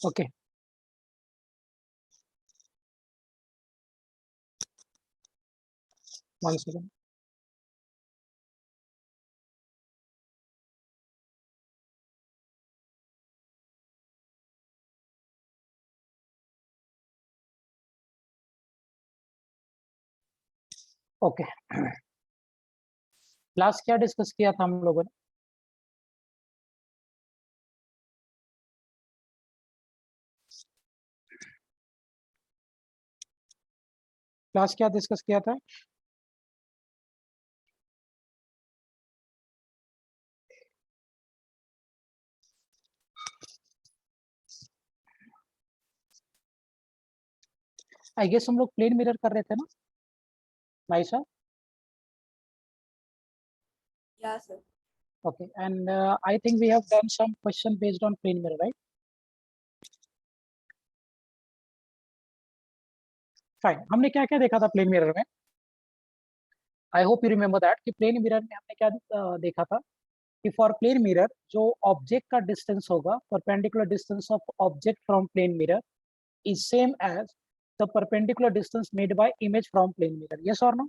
Okay, one second. Okay, class क्या discuss किया था हम लोगों ने? क्लास क्या डिस्कस किया था? आई गेस हम लोग प्लेन मिरर कर रहे थे ना, माइसा? Yeah, sir. Okay, and I think we have done some question based on plane mirror, right? Fine. हमने क्या क्या देखा था प्लेन मिरर में? I hope you remember that कि प्लेन मिरर में हमने क्या देखा था कि फॉर प्लेन मिरर जो ऑब्जेक्ट का डिस्टेंस होगा, perpendicular distance of object from plane mirror is same as the perpendicular distance made by image from plane mirror. Yes और नो?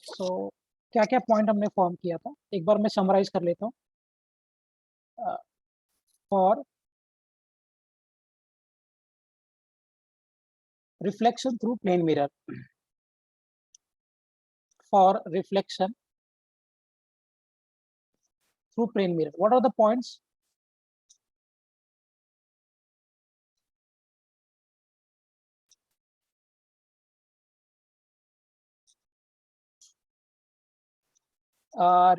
सो क्या क्या पॉइंट हमने फॉर्म किया था, एक बार मैं समराइज कर लेता हूँ। For reflection through plane mirror, for reflection through plane mirror, what are the points?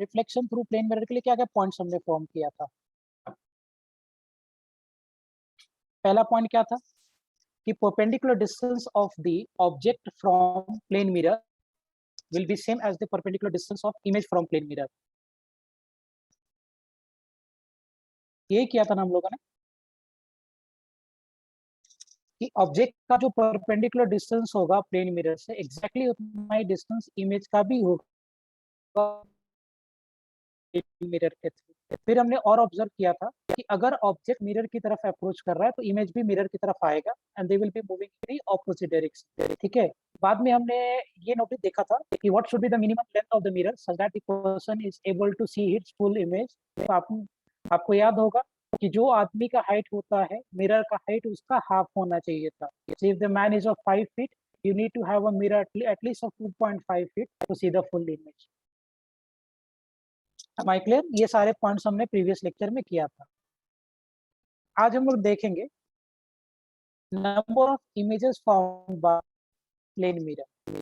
Reflection through plane mirror के लिए क्या क्या पॉइंट्स हमने फॉर्म किया था? पहला पॉइंट क्या था कि perpendicular distance of the object from plane mirror will be same as the perpendicular distance of image from plane mirror। ये किया था ना हम लोगों ने कि ऑब्जेक्ट का जो परपेंडिकुलर डिस्टेंस होगा प्लेन मिरर से एग्जैक्टली उतना ही डिस्टेंस इमेज का भी होगा मिरर के थ्रू। फिर हमने और ऑब्जर्व किया था कि अगर ऑब्जेक्ट मिरर की तरफ अप्रोच कर रहा है तो इमेज भी मिरर की तरफ आएगा and they will be moving in opposite direction. ठीक है, बाद में हमने ये नोटिस देखा था कि what should be the minimum length of the mirror so that the person is able to see its full image. तो आपको याद होगा कि जो आदमी का हाइट होता है मिरर का हाइट उसका हाफ होना चाहिए था। If the man is of 5 feet you need to have a mirror at least of 2.5 feet to see the full image। Am I clear? ये सारे पॉइंट्स हमने प्रीवियस लेक्चर में किया था। आज हम लोग देखेंगे number of images formed by plane mirror,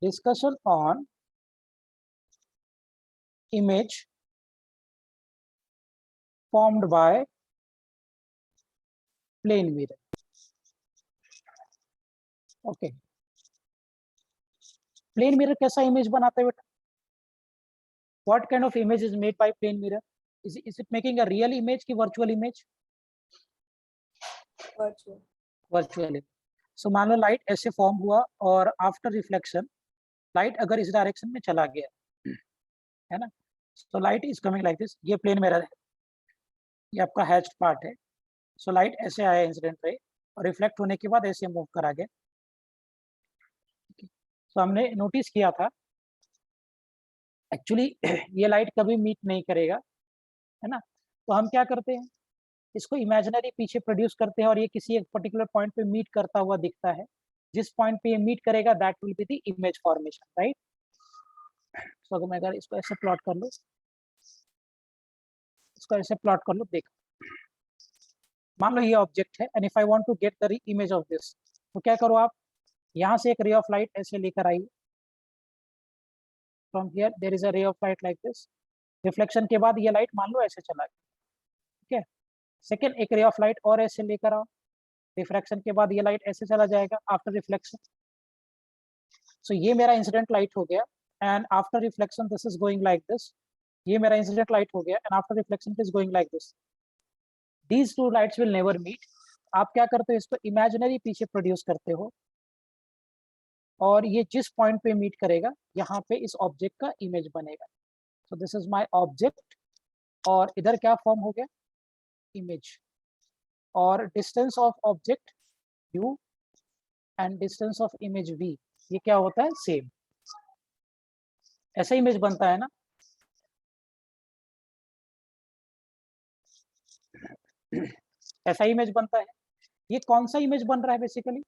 discussion on image formed by plane mirror. Okay, plane mirror कैसा इमेज बनाता है बेटा? What kind of image is made by plane mirror? Is it making a real image की virtual image? Virtual. Virtual. सो मान लो light ऐसे form हुआ और after reflection light अगर इस डायरेक्शन में चला गया है ना, so light is coming like this. ये प्लेन मिरर है, ये आपका हैच्ड पार्ट है। सो लाइट ऐसे आया इंसिडेंट रे और रिफ्लेक्ट होने के बाद ऐसे मूव करा गया। तो हमने नोटिस किया था एक्चुअली ये लाइट कभी मीट नहीं करेगा, है ना। तो हम क्या करते हैं, इसको इमेजिनरी पीछे प्रोड्यूस करते हैं और ये किसी एक पर्टिकुलर पॉइंट पे मीट करता हुआ दिखता है। जिस पॉइंट पे ये मीट करेगा that will be the image formation, right. तो अगर मैं इसको ऐसे प्लॉट कर लूँ, इसको ऐसे प्लॉट कर लो, देखो मान लो ये ऑब्जेक्ट है and if I want to get the image of this, तो क्या करो आप, यहाँ से एक रे ऑफ लाइट ऐसे लेकर आइए। From here there is a ray of light like this. Reflection के बाद ये लाइट मान लो ऐसे चला गया, ठीक है। सेकेंड एक रे ऑफ लाइट और ऐसे लेकर आओ, रिफ्रैक्शन के बाद ये लाइट ऐसे चला जाएगा आफ्टर रिफ्लेक्शन। सो ये मेरा इंसिडेंट लाइट हो गया and after reflection this is going like this. ये मेरा इंसिडेंट लाइट हो गया and after reflection this going like this. These two lights will never meet. आप क्या करते हो, इसको इमेजिनरी पीछे प्रोड्यूस करते हो और ये जिस पॉइंट पे मीट करेगा यहाँ पे इस ऑब्जेक्ट का इमेज बनेगा। So this is my object और इधर क्या फॉर्म हो गया, इमेज। और distance of object u and distance of image v, ये क्या होता है, सेम। ऐसा इमेज बनता है ना। ऐसा इमेज बनता है। ये कौन सा इमेज बन रहा है बेसिकली,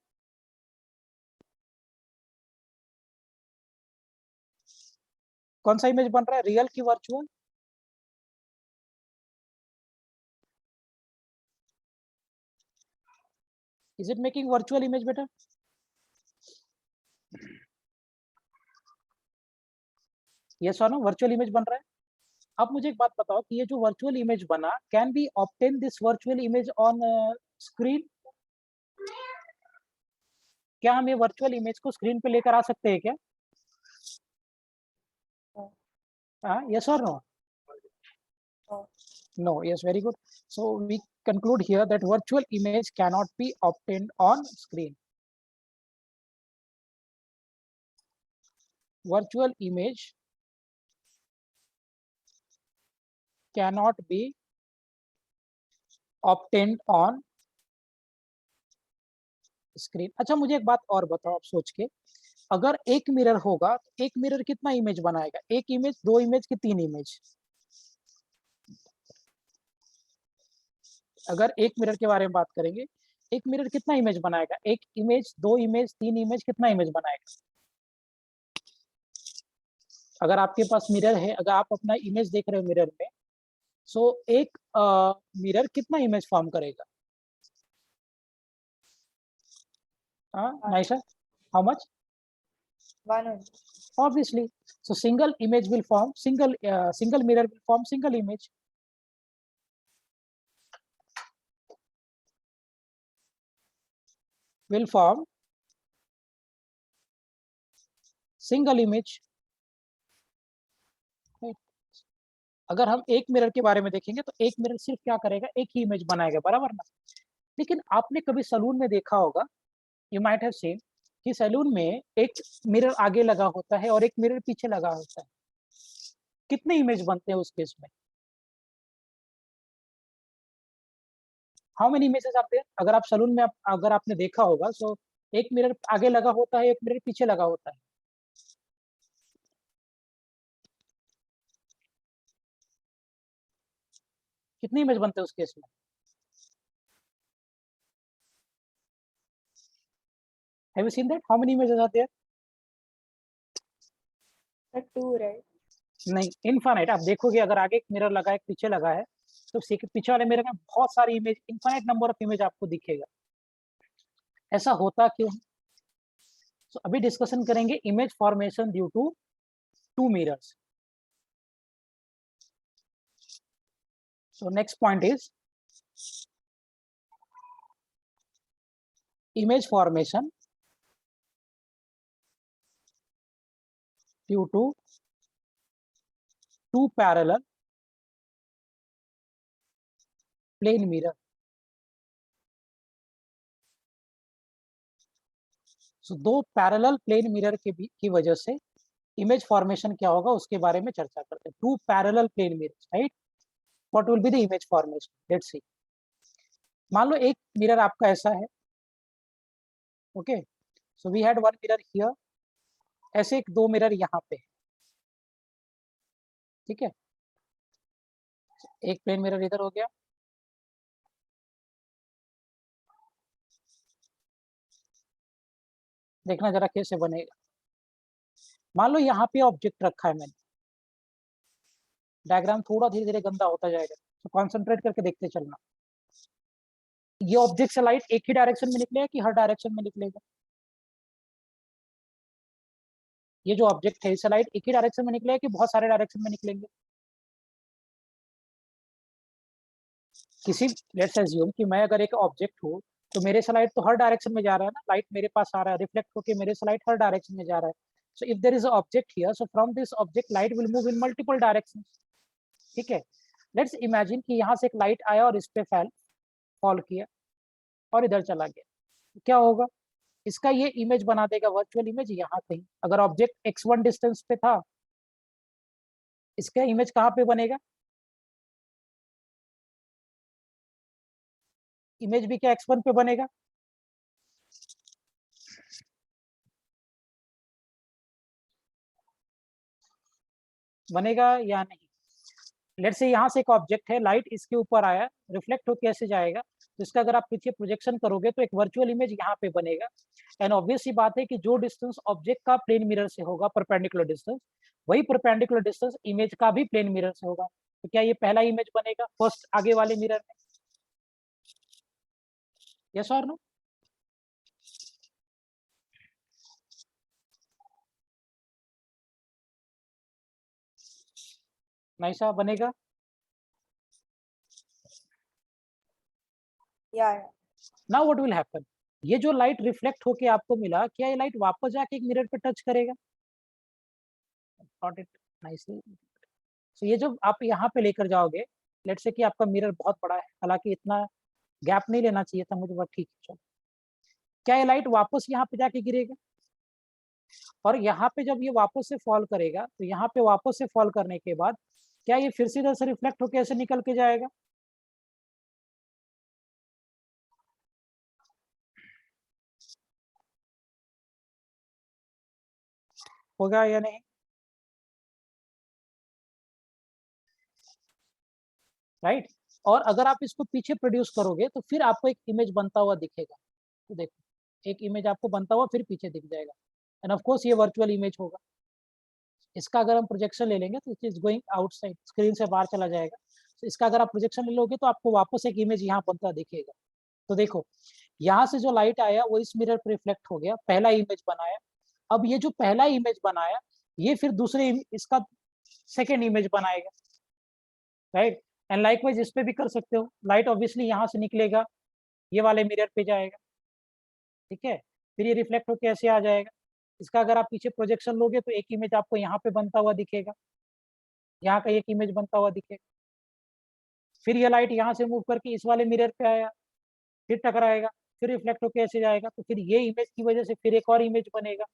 कौन सा इमेज बन रहा है, रियल की virtual? Is it making virtual image बेटा? यस और नो, वर्चुअल इमेज बन रहा है। अब मुझे एक बात बताओ कि ये जो वर्चुअल इमेज बना, can be obtain this virtual image on screen? क्या हम ये वर्चुअल इमेज को स्क्रीन पे लेकर आ सकते हैं क्या? यस और no? No, yes, very good. So we conclude here that virtual image cannot be obtained on screen. Virtual image cannot be obtained on screen. अच्छा मुझे एक बात और बताओ आप सोच के, अगर एक मिरर होगा तो एक मिरर कितना इमेज बनाएगा, एक इमेज, दो इमेज की तीन इमेज? अगर एक मिरर के बारे में बात करेंगे, एक मिरर कितना इमेज बनाएगा, एक इमेज, दो इमेज, तीन इमेज, कितना इमेज बनाएगा? अगर आपके पास मिरर है, अगर आप अपना इमेज देख रहे हो मिरर में, सो एक मिरर कितना इमेज फॉर्म करेगा? Naisa, how much? 100. Obviously. So single image will form single mirror will form single image. Will form single image. Right. अगर हम एक मिरर के बारे में देखेंगे तो एक मिरर सिर्फ क्या करेगा, एक ही इमेज बनाएगा, बराबर ना। लेकिन आपने कभी सैलून में देखा होगा, यू माइट हैव सीन कि सैलून में एक मिरर आगे लगा होता है और एक मिरर पीछे लगा होता है। कितने इमेज बनते हैं उस केस में? हाउ मेनी इमेजेस आते हैं? अगर आप सैलून में अगर आपने देखा होगा, सो एक मिरर आगे लगा होता है, एक मिरर पीछे लगा होता है। कितनी इमेज बनते हैं उस केस में? Have you seen that? How many images are there? The 2, right? नहीं, इनफाइनाइट। आप देखोगे अगर आगे एक मिरर लगा है, पीछे लगा है, तो पीछे वाले मिरर में बहुत सारी image, infinite number of image आपको दिखेगा। ऐसा होता क्यों? तो अभी डिस्कशन करेंगे image formation due to two mirrors. So next point is image formation due to two parallel plane mirror. So दो पैरेलल प्लेन मिरर की वजह से इमेज फॉर्मेशन क्या होगा उसके बारे में चर्चा करते हैं। Two parallel plane mirrors, right? What will be the image formation? Let's see. मान लो एक मिरर आपका ऐसा है, okay, so we had one mirror here, ऐसे एक दो मिरर यहाँ पे, ठीक है। एक प्लेन मिरर इधर हो गया, देखना जरा कैसे बनेगा। मान लो यहाँ पे ऑब्जेक्ट रखा है मैंने, डायग्राम थोड़ा धीरे धीरे गंदा होता जाएगा, तो कॉन्सेंट्रेट करके देखते चलना। ये ऑब्जेक्ट से लाइट एक ही डायरेक्शन में निकलेगा कि हर डायरेक्शन में निकलेगा? ये जो ऑब्जेक्ट है, इससे लाइट एक ही डायरेक्शन में निकलेगा कि बहुत सारे डायरेक्शन में निकलेंगे? किसी, लेट्स अज्यूम कि मैं अगर एक ऑब्जेक्ट हूँ, तो मेरे से लाइट तो हर डायरेक्शन में जा रहा है ना, लाइट मेरे पास आ रहा है, रिफ्लेक्ट होकर मेरे से लाइट हर डायरेक्शन में जा रहा है। So if there is a object here, so from this object light will move in multiple directions, ठीक है। लेट्स इमेजिन कि यहाँ से एक लाइट आया और इस पे फॉल किया और इधर चला गया, तो क्या होगा? इसका ये इमेज बना देगा वर्चुअल इमेज यहाँ कहीं। अगर ऑब्जेक्ट x1 डिस्टेंस पे था, इसका इमेज कहाँ पे बनेगा? इमेज भी क्या x1 पे बनेगा? बनेगा या नहीं? लेट्स से यहाँ से एक ऑब्जेक्ट है, लाइट इसके ऊपर आया, रिफ्लेक्ट होकर कैसे जाएगा, तो इसका अगर आप पीछे प्रोजेक्शन करोगे तो एक वर्चुअल इमेज यहाँ पे बनेगा। एंड ऑब्वियस सी बात है कि जो डिस्टेंस ऑब्जेक्ट का प्लेन मिरर से होगा, परपेंडिकुलर डिस्टेंस, वही परपेंडिकुलर डिस्टेंस इमेज का भी प्लेन मिरर से होगा। तो क्या ये पहला इमेज बनेगा फर्स्ट आगे वाले मिरर में? यस और नो? नाइसा बनेगा? Yeah. Now what will happen? ये जो लाइट रिफ्लेक्ट होके आपको मिला, क्या ये लाइट वापस जाके एक मिरर पे टच करेगा? Got it nicely. सो ये जो आप यहाँ पे लेकर जाओगे, लेट्स से कि आपका मिरर बहुत बड़ा है, हालांकि इतना गैप नहीं लेना चाहिए था मुझे, बट ठीक है चलो। क्या ये लाइट वापस यहाँ पे जाके गिरेगा? और यहाँ पे जब ये वापस से फॉल करेगा, तो यहाँ पे वापस से फॉल करने के बाद क्या ये फिर से इधर से रिफ्लेक्ट होके ऐसे निकल के जाएगा? होगा या नहीं? राइट? और अगर आप इसको पीछे प्रोड्यूस करोगे तो फिर आपको एक इमेज बनता हुआ दिखेगा। तो देखो, एक इमेज आपको बनता हुआ फिर पीछे दिख जाएगा, एंड ऑफ कोर्स ये वर्चुअल इमेज होगा। इसका अगर हम प्रोजेक्शन ले लेंगे तो it is going outside, screen से बाहर चला जाएगा। तो इसका अगर आप प्रोजेक्शन ले लोगे तो आपको वापस एक इमेज यहाँ बनता दिखेगा। तो देखो, यहाँ से जो लाइट आया वो इस मिरर पर रिफ्लेक्ट हो गया, पहला इमेज बनाया। अब ये जो पहला इमेज बनाया, ये फिर दूसरे इसका सेकेंड इमेज बनाएगा, राइट? एंड लाइकवाइज इस पे भी कर सकते हो। लाइट ऑब्वियसली यहाँ से निकलेगा, ये वाले मिरर पे जाएगा, ठीक है, फिर ये रिफ्लेक्ट होकर ऐसे आ जाएगा। इसका अगर आप पीछे प्रोजेक्शन लोगे तो एक इमेज आपको यहाँ पे बनता हुआ दिखेगा, यहाँ का एक इमेज बनता हुआ दिखेगा। फिर ये लाइट यहाँ से मूव करके इस वाले मिरर पे आया, फिर टकराएगा, फिर रिफ्लेक्ट होकर ऐसे जाएगा, तो फिर ये इमेज की वजह से फिर एक और इमेज बनेगा।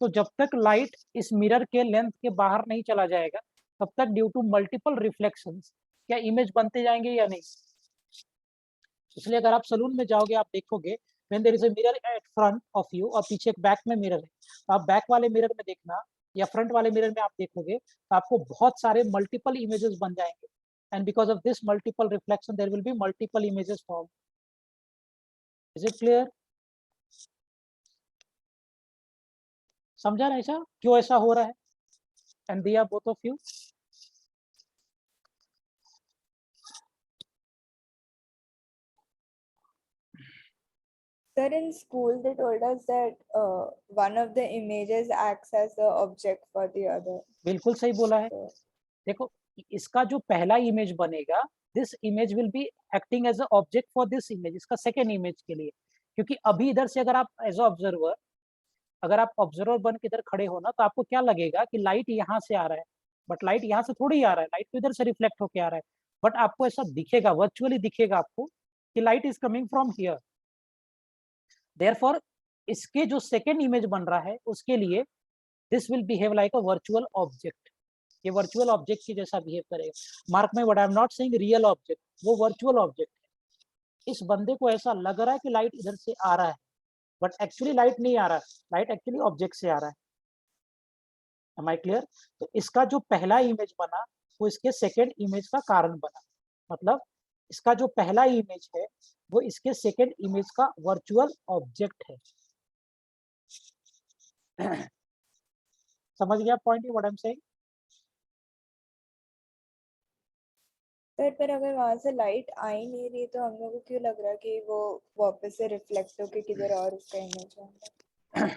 तो जब तक लाइट इस मिरर के लेंथ के बाहर नहीं चला जाएगा, तब तक ड्यू टू मल्टीपल रिफ्लेक्शंस क्या इमेज बनते जाएंगे या नहीं? इसलिए अगर आप सलून में जाओगे, आप देखोगे when there is a mirror at front of you, और पीछे एक बैक में मिरर है, तो आप बैक वाले मिरर में देखना या फ्रंट वाले मिरर में आप देखोगे तो आपको बहुत सारे मल्टीपल इमेजेस बन जाएंगे, and because of this multiple reflection there will be multiple images form. Is it clear? समझा ना ऐसा क्यों ऐसा हो रहा है? एंड दिया both of you? Sir, in school they told us that one of the images acts as the object for the other. बिल्कुल सही बोला है। So, देखो, इसका जो पहला इमेज बनेगा, this image will be acting as a object for this image, इसका सेकेंड इमेज के लिए। क्योंकि अभी इधर से अगर आप एज ऑब्जर्वर, अगर आप ऑब्जर्वर बन के इधर खड़े हो ना, तो आपको क्या लगेगा कि लाइट यहाँ से आ रहा है, बट लाइट यहाँ से थोड़ी आ रहा है, लाइट तो इधर से रिफ्लेक्ट होके आ रहा है। बट आपको ऐसा दिखेगा, वर्चुअली दिखेगा आपको कि light is coming from here. Therefore इसके जो सेकेंड इमेज बन रहा है उसके लिए this will behave like a virtual object. ये वर्चुअल ऑब्जेक्ट की जैसा बिहेव करेगा। मार्क में what I am not saying real object, वो वर्चुअल ऑब्जेक्ट है। इस बंदे को ऐसा लग रहा है कि लाइट इधर से आ रहा है, बट एक्चुअली लाइट नहीं आ रहा है, लाइट एक्चुअली ऑब्जेक्ट से आ रहा है। Am I clear? तो इसका जो पहला इमेज बना वो इसके सेकेंड इमेज का कारण बना, मतलब इसका जो पहला इमेज है वो इसके सेकेंड इमेज का वर्चुअल ऑब्जेक्ट है। समझ गया point what I am saying? Sir पर अगर वहां से लाइट आ ही नहीं रही तो हम लोग को क्यों लग रहा है कि वो वापस से रिफ्लेक्ट होके किधर और उसका इमेज आएगा?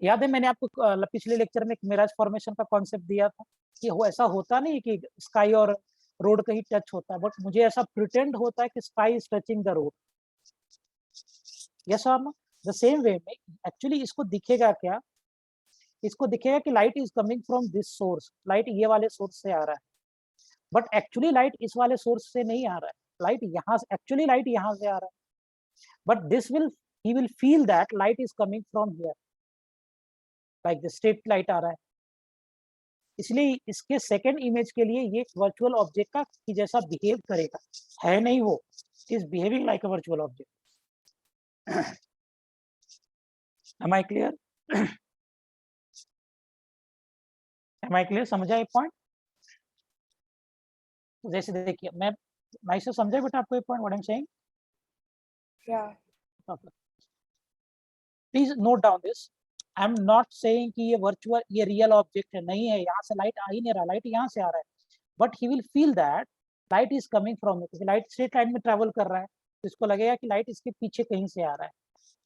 याद है मैंने आपको पिछले लेक्चर में एक मिराज फॉर्मेशन का कॉन्सेप्ट दिया था कि वो ऐसा होता नहीं कि स्काई और रोड कहीं टच होता है, बट मुझे ऐसा प्रिटेंड होता है कि sky is touching the road. Yes और नो? द सेम वे में एक्चुअली इसको दिखेगा क्या? इसको दिखेगा कि light is coming from this source, light ये वाले सोर्स से आ रहा है, बट एक्चुअली लाइट इस वाले सोर्स से नहीं आ रहा है, लाइट यहाँ से, एक्चुअली लाइट यहाँ से आ रहा है, but this will he will feel that light is coming from here, like the straight light आ रहा है. इसलिए इसके सेकंड इमेज के लिए ये वर्चुअल ऑब्जेक्ट का की जैसा बिहेव करेगा. है नहीं, वो is behaving like a virtual object. Am I clear? Am I clear? समझा ये पॉइंट? जैसे देखिए, मैं से समझा बेटा आपको ये point what I am saying? Please note down this. I am not saying कि ये वर्चुअल, ये रियल ऑब्जेक्ट है, नहीं है. यहाँ से लाइट आ ही नहीं रहा, लाइट यहाँ से आ रहा है. But he will feel that light is coming from it. Light straight line में ट्रेवल कर रहा है, तो इसको लगेगा कि लाइट इसके पीछे कहीं से आ रहा है.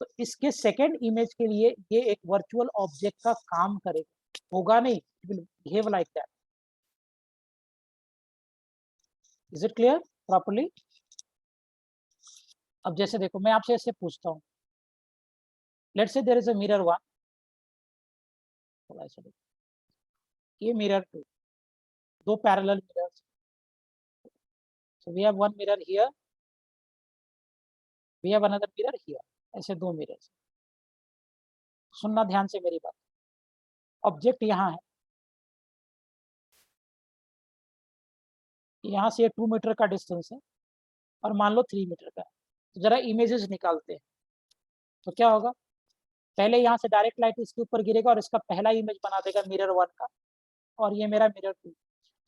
तो इसके सेकेंड इमेज के लिए ये एक वर्चुअल ऑब्जेक्ट का काम करेगा, होगा नहीं. It will behave like that. Is it clear properly? अब जैसे देखो, मैं आपसे ऐसे पूछता हूँ, let's say there is a mirror 1, ये मिरर 2, दो parallel mirrors. So we have one mirror here, we have another mirror here. ऐसे दो मिरर्स. सुनना ध्यान से मेरी बात. ऑब्जेक्ट यहाँ है, यहाँ से 2 मीटर का डिस्टेंस है और मान लो 3 मीटर का है. तो जरा इमेजेस निकालते हैं. तो क्या होगा, पहले यहाँ से डायरेक्ट लाइट इसके ऊपर गिरेगा और इसका पहला इमेज बना देगा मिरर 1 का, और ये मेरा मिरर 2.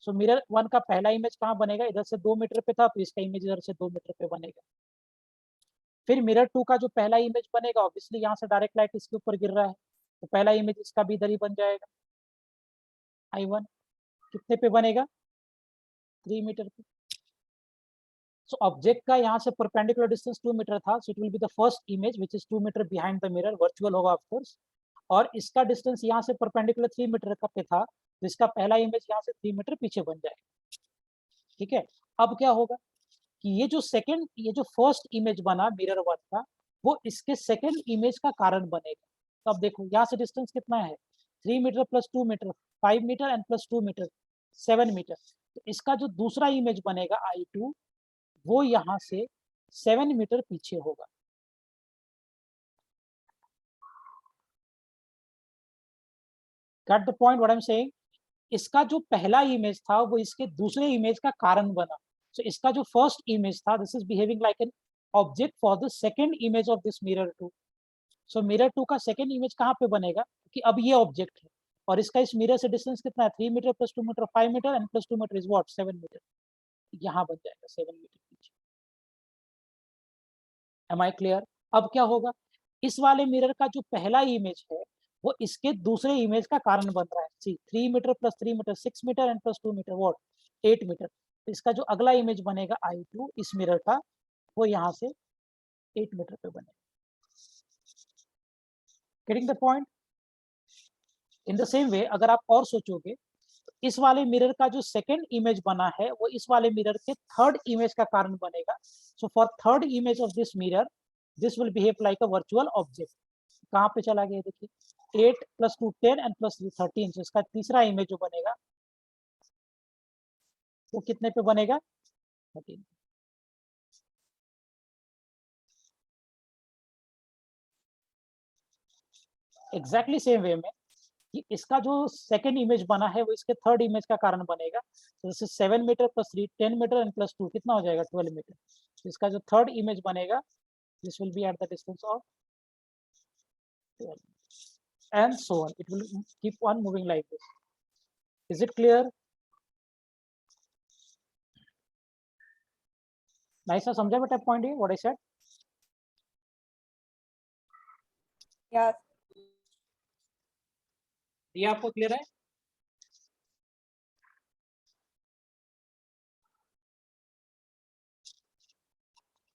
सो मिरर 1 का पहला इमेज कहाँ बनेगा, इधर से 2 मीटर पे था, तो इसका इमेज इधर से 2 मीटर पे बनेगा. फिर मिरर 2 का जो पहला इमेज बनेगा, ऑब्वियसली यहाँ से डायरेक्ट लाइट इसके ऊपर गिर रहा है, तो पहला इमेज इसका भी इधर ही बन जाएगा. I1 कितने पे बनेगा, 3 मीटर पे. सो ऑब्जेक्ट का यहाँ से परपेंडिकुलर डिस्टेंस 2 मीटर था, so it will be the first image which is 2 metre behind the mirror. Virtual होगा ऑफ कोर्स. और इसका डिस्टेंस यहाँ से परपेंडिकुलर 3 मीटर का पे था, तो इसका पहला इमेज यहाँ से 3 मीटर पीछे बन जाएगा. ठीक है. अब क्या होगा कि ये जो फर्स्ट इमेज बना मिरर 1 का, वो इसके सेकेंड इमेज का कारण बनेगा. तो अब देखो, यहाँ से डिस्टेंस कितना है, 3 metre plus 2 metre, 5 metre and plus 2 metre, 7 metre. तो इसका जो दूसरा इमेज बनेगा I2, वो यहाँ से 7 मीटर पीछे होगा. Got the point what I'm saying? इसका जो पहला इमेज था वो इसके दूसरे इमेज का कारण बना. So इसका जो फर्स्ट इमेज था, this is behaving like an object for the second image of this mirror 2. So mirror 2 का सेकेंड इमेज कहाँ पे बनेगा, कि अब ये ऑब्जेक्ट है और इसका इस मिरर से डिस्टेंस कितना है, 3 metre plus 2 metre, 5 metre and plus 2 metre is what, 7 metre. यहाँ बन जाएगा 7 मीटर पीछे. Am I clear? अब क्या होगा, इस वाले मिरर का जो पहला इमेज है वो इसके दूसरे इमेज का कारण बन रहा है. See 3 metre plus 3 metre 6 metre and plus 2 metre what, 8 metre. इसका जो अगला इमेज बनेगा I2 इस मिरर का, वो यहाँ से 8 मीटर पे बनेगा. Getting the point? In the same way अगर आप और सोचोगे, तो इस वाले मिरर का जो सेकेंड इमेज बना है वो इस वाले मिरर के थर्ड इमेज का कारण बनेगा. So for third image of this mirror, this will behave like a virtual object. कहाँ पे चला गया देखिए, 8 प्लस 2 10 एंड प्लस 3 13. सो इसका तीसरा इमेज जो बनेगा वो कितने पे बनेगा, 13. एग्जैक्टली सेम वे में कि इसका जो सेकेंड इमेज बना है वो इसके थर्ड इमेज का कारण बनेगा. तो जैसे 7 metre plus 3 10 metre and plus 2 कितना हो जाएगा, 12 मीटर. तो इसका जो थर्ड इमेज बनेगा, this will be at the distance of 12 and so on. It will keep on moving like this. Is it clear? Nice. समझा बेटा point, what I said? Yeah. ये आपको क्लियर है?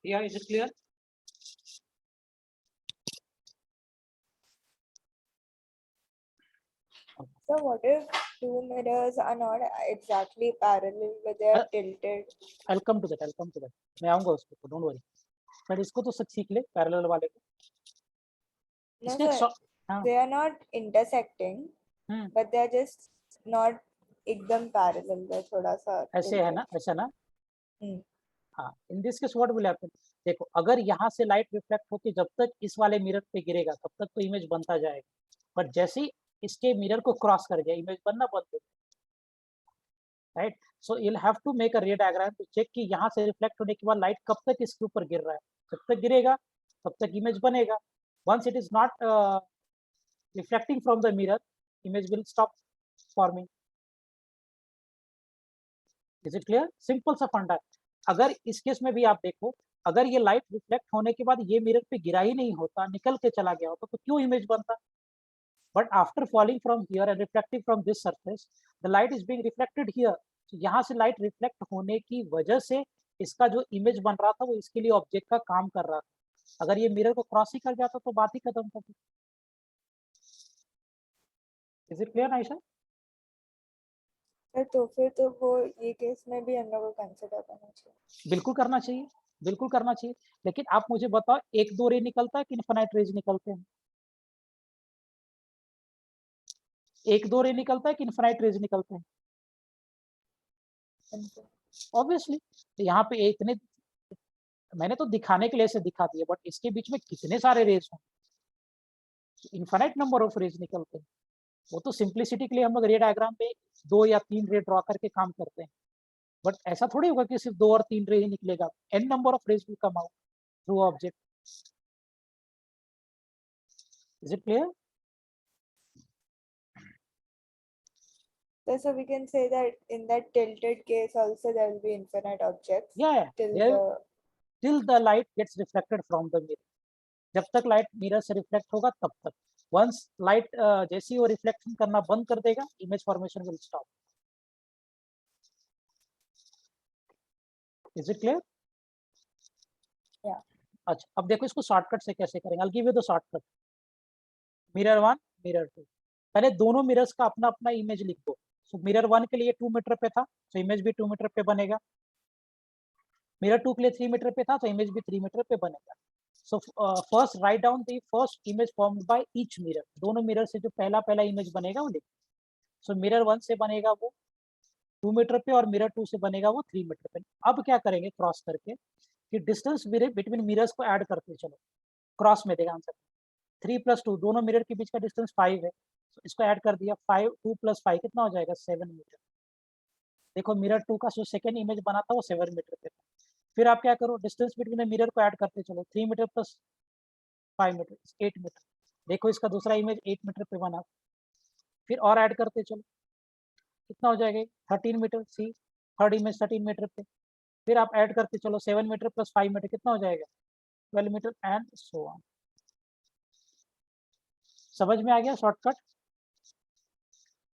Yeah, is it clear? So what if two mirrors are not exactly parallel but they are tilted? I'll come to that. मैं आऊंगा उस पे, don't worry. But इसको तो सीख ले पैरेलल वाले को. No, इसके sir, they are not intersecting, but they are just not एकदम parallel. they're थोड़ा सा ऐसे है ना, ऐसा ना. हाँ, in this case what will happen, देखो अगर यहाँ से लाइट रिफ्लेक्ट होके जब तक इस वाले मिरर पे गिरेगा तब तक तो इमेज बनता जाएगा, बट जैसे ही इसके मिरर को क्रॉस कर गया इमेज बनना बंद हो गया, right. So you will have to make a ray diagram to check कि यहाँ से रिफ्लेक्ट होने के बाद लाइट कब तक इसके ऊपर गिर रहा है, जब तक गिरेगा तब तक इमेज बनेगा। Once it is not reflecting from the mirror, image will stop forming. Is it clear? Simple सा फंडा है। अगर इस केस में भी आप देखो, अगर ये लाइट रिफ्लेक्ट होने के बाद ये मिरर पे गिरा ही नहीं होता, निकल के चला गया होता, तो क्यों इमेज बनता? But after falling from here and reflecting from this surface, the light is being reflected here. यहाँ से लाइट रिफ्लेक्ट होने की वजह से इसका जो इमेज बन रहा था वो इसके लिए ऑब्जेक्ट का काम कर रहा था। अगर ये मिरर को क्रॉस ही कर जाता तो बात ही खत्म था। Is it clear Ayesha? तो फिर तो वो ये केस में भी हम लोग को कंसिडर करना चाहिए। बिल्कुल करना चाहिए, बिल्कुल करना चाहिए। लेकिन आप मुझे बताओ, एक दो रे निकलता है कि इनफिनाइट रेज निकलते हैं? एक दो रे निकलता है कि इनफिनाइट रेज निकलते हैं? ऑब्वियसली। तो यहाँ पे इतने, मैंने तो दिखाने के लिए से दिखा दिया, बट इसके बीच में कितने सारे रेज हैं, इनफिनाइट नंबर ऑफ रेज निकलते हैं। वो तो सिंप्लिसिटी के लिए हम लोग रे डायग्राम पे 2 या 3 रे ड्रॉ करके काम करते हैं, बट ऐसा थोड़ी होगा कि सिर्फ 2 और 3 रे ही निकलेगा, an number of rays will come out through object. Is it clear? So we can say that in that tilted case also there will be infinite objects Yeah, till the light gets reflected from the mirror. जब तक light mirror से reflect होगा तब तक। Once light जैसे ही वो reflection करना बंद कर देगा, image formation will stop. Is it clear? Yeah. अच्छा, अब देखो इसको शॉर्टकट से कैसे करेंगे। I'll give you the shortcut. Mirror 1, mirror 2, पहले दोनों मिरर्स का अपना अपना इमेज लिख दो। सो मिरर 1 के लिए 2 मीटर पे था, तो इमेज भी 2 मीटर पे बनेगा। मिरर 2 के लिए 3 मीटर पे था, तो इमेज भी 3 मीटर पे बनेगा। So first right down the first image formed by each mirror. दोनों मिरर से जो पहला पहला इमेज बनेगा वो लिख। सो मिरर 1 से बनेगा वो 2 मीटर पे और मिरर 2 से बनेगा वो 3 मीटर पे। अब क्या करेंगे क्रॉस करके कि डिस्टेंस बिटवीन मिरर्स को ऐड करते चलो। क्रॉस में देगा आंसर 3 + 2, दोनों मिरर के बीच का डिस्टेंस 5 है, तो इसको ऐड कर दिया। 5 2 + 5 कितना हो जाएगा? 7 मीटर। देखो मिरर 2 का जो सेकंड इमेज बना था वो 7 मीटर पे था। फिर आप क्या करो, डिस्टेंस बिटवीन मिरर को ऐड करते चलो। 3 मीटर + 5 मीटर 8 मीटर। देखो इसका दूसरा इमेज 8 मीटर पे बना। फिर और ऐड करते चलो, कितना हो जाएगा? 13 मीटर। सी थर्ड इमेज 13 मीटर पे। फिर आप ऐड करते चलो 7 मीटर + 5 मीटर कितना हो जाएगा? 12 मीटर एंड सो ऑन। समझ में आ गया शॉर्टकट?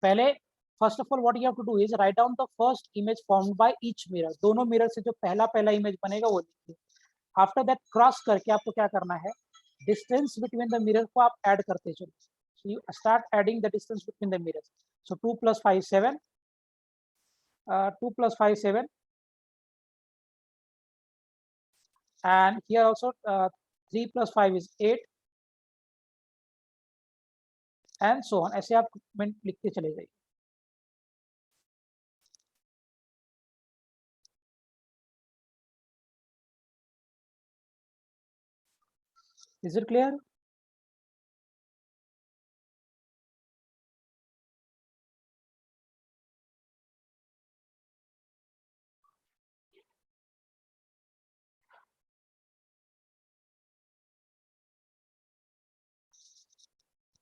पहले first of all what you have to do is write down the first image formed by each mirror. दोनों मिरर से जो पहला पहला इमेज बनेगा वो लिखिए। आफ्टर दैट क्रॉस करके आपको क्या करना है, डिस्टेंस बिटवीन द मिरर को आप ऐड करते चलो। So you start adding the distance between the mirrors. So 2 + 5 7, 2 + 5 7, and here also 3 + 5 is 8 and so on। ऐसे आप कमेंट लिखते चले जाइए। Is it clear?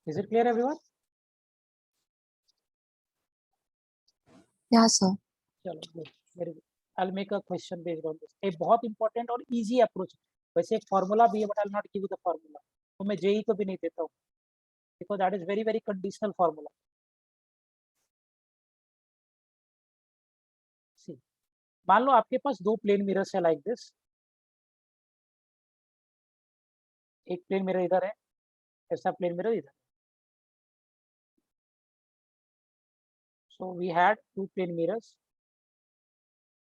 Is it clear everyone? Yeah, sir. चलो good, very good. I will make a question based on this. एक बहुत important और easy approach. वैसे एक फार्मूला भी है, but I will not give the formula. तो मैं जेई को भी नहीं देता हूँ, because that is very very conditional formula. See, मान लो आपके पास 2 प्लेन मिरर्स है लाइक दिस। एक प्लेन मिरर इधर है, ऐसा प्लेन मिरर इधर। So we had 2 plane mirrors.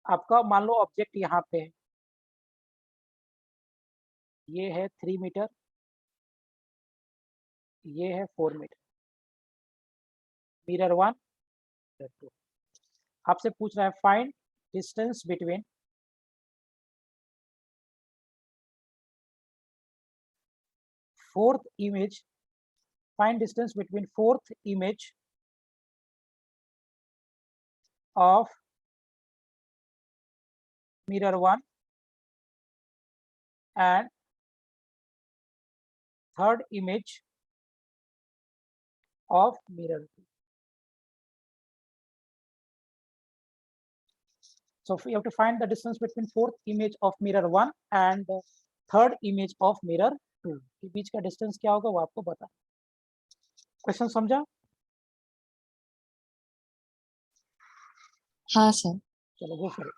आपका मान लो ऑब्जेक्ट यहाँ पे है, ये है 3 मीटर, ये है 4 मीटर। Mirror 1, mirror 2। आपसे पूछ रहा है find distance between fourth image, find distance between fourth image of mirror 1 and third image of mirror 2. So we have to find the distance between fourth image of mirror 1 and third image of mirror 2 के बीच का distance क्या होगा वो आपको बता. Question समझा? हाँ सर. चलो गो फॉर इट.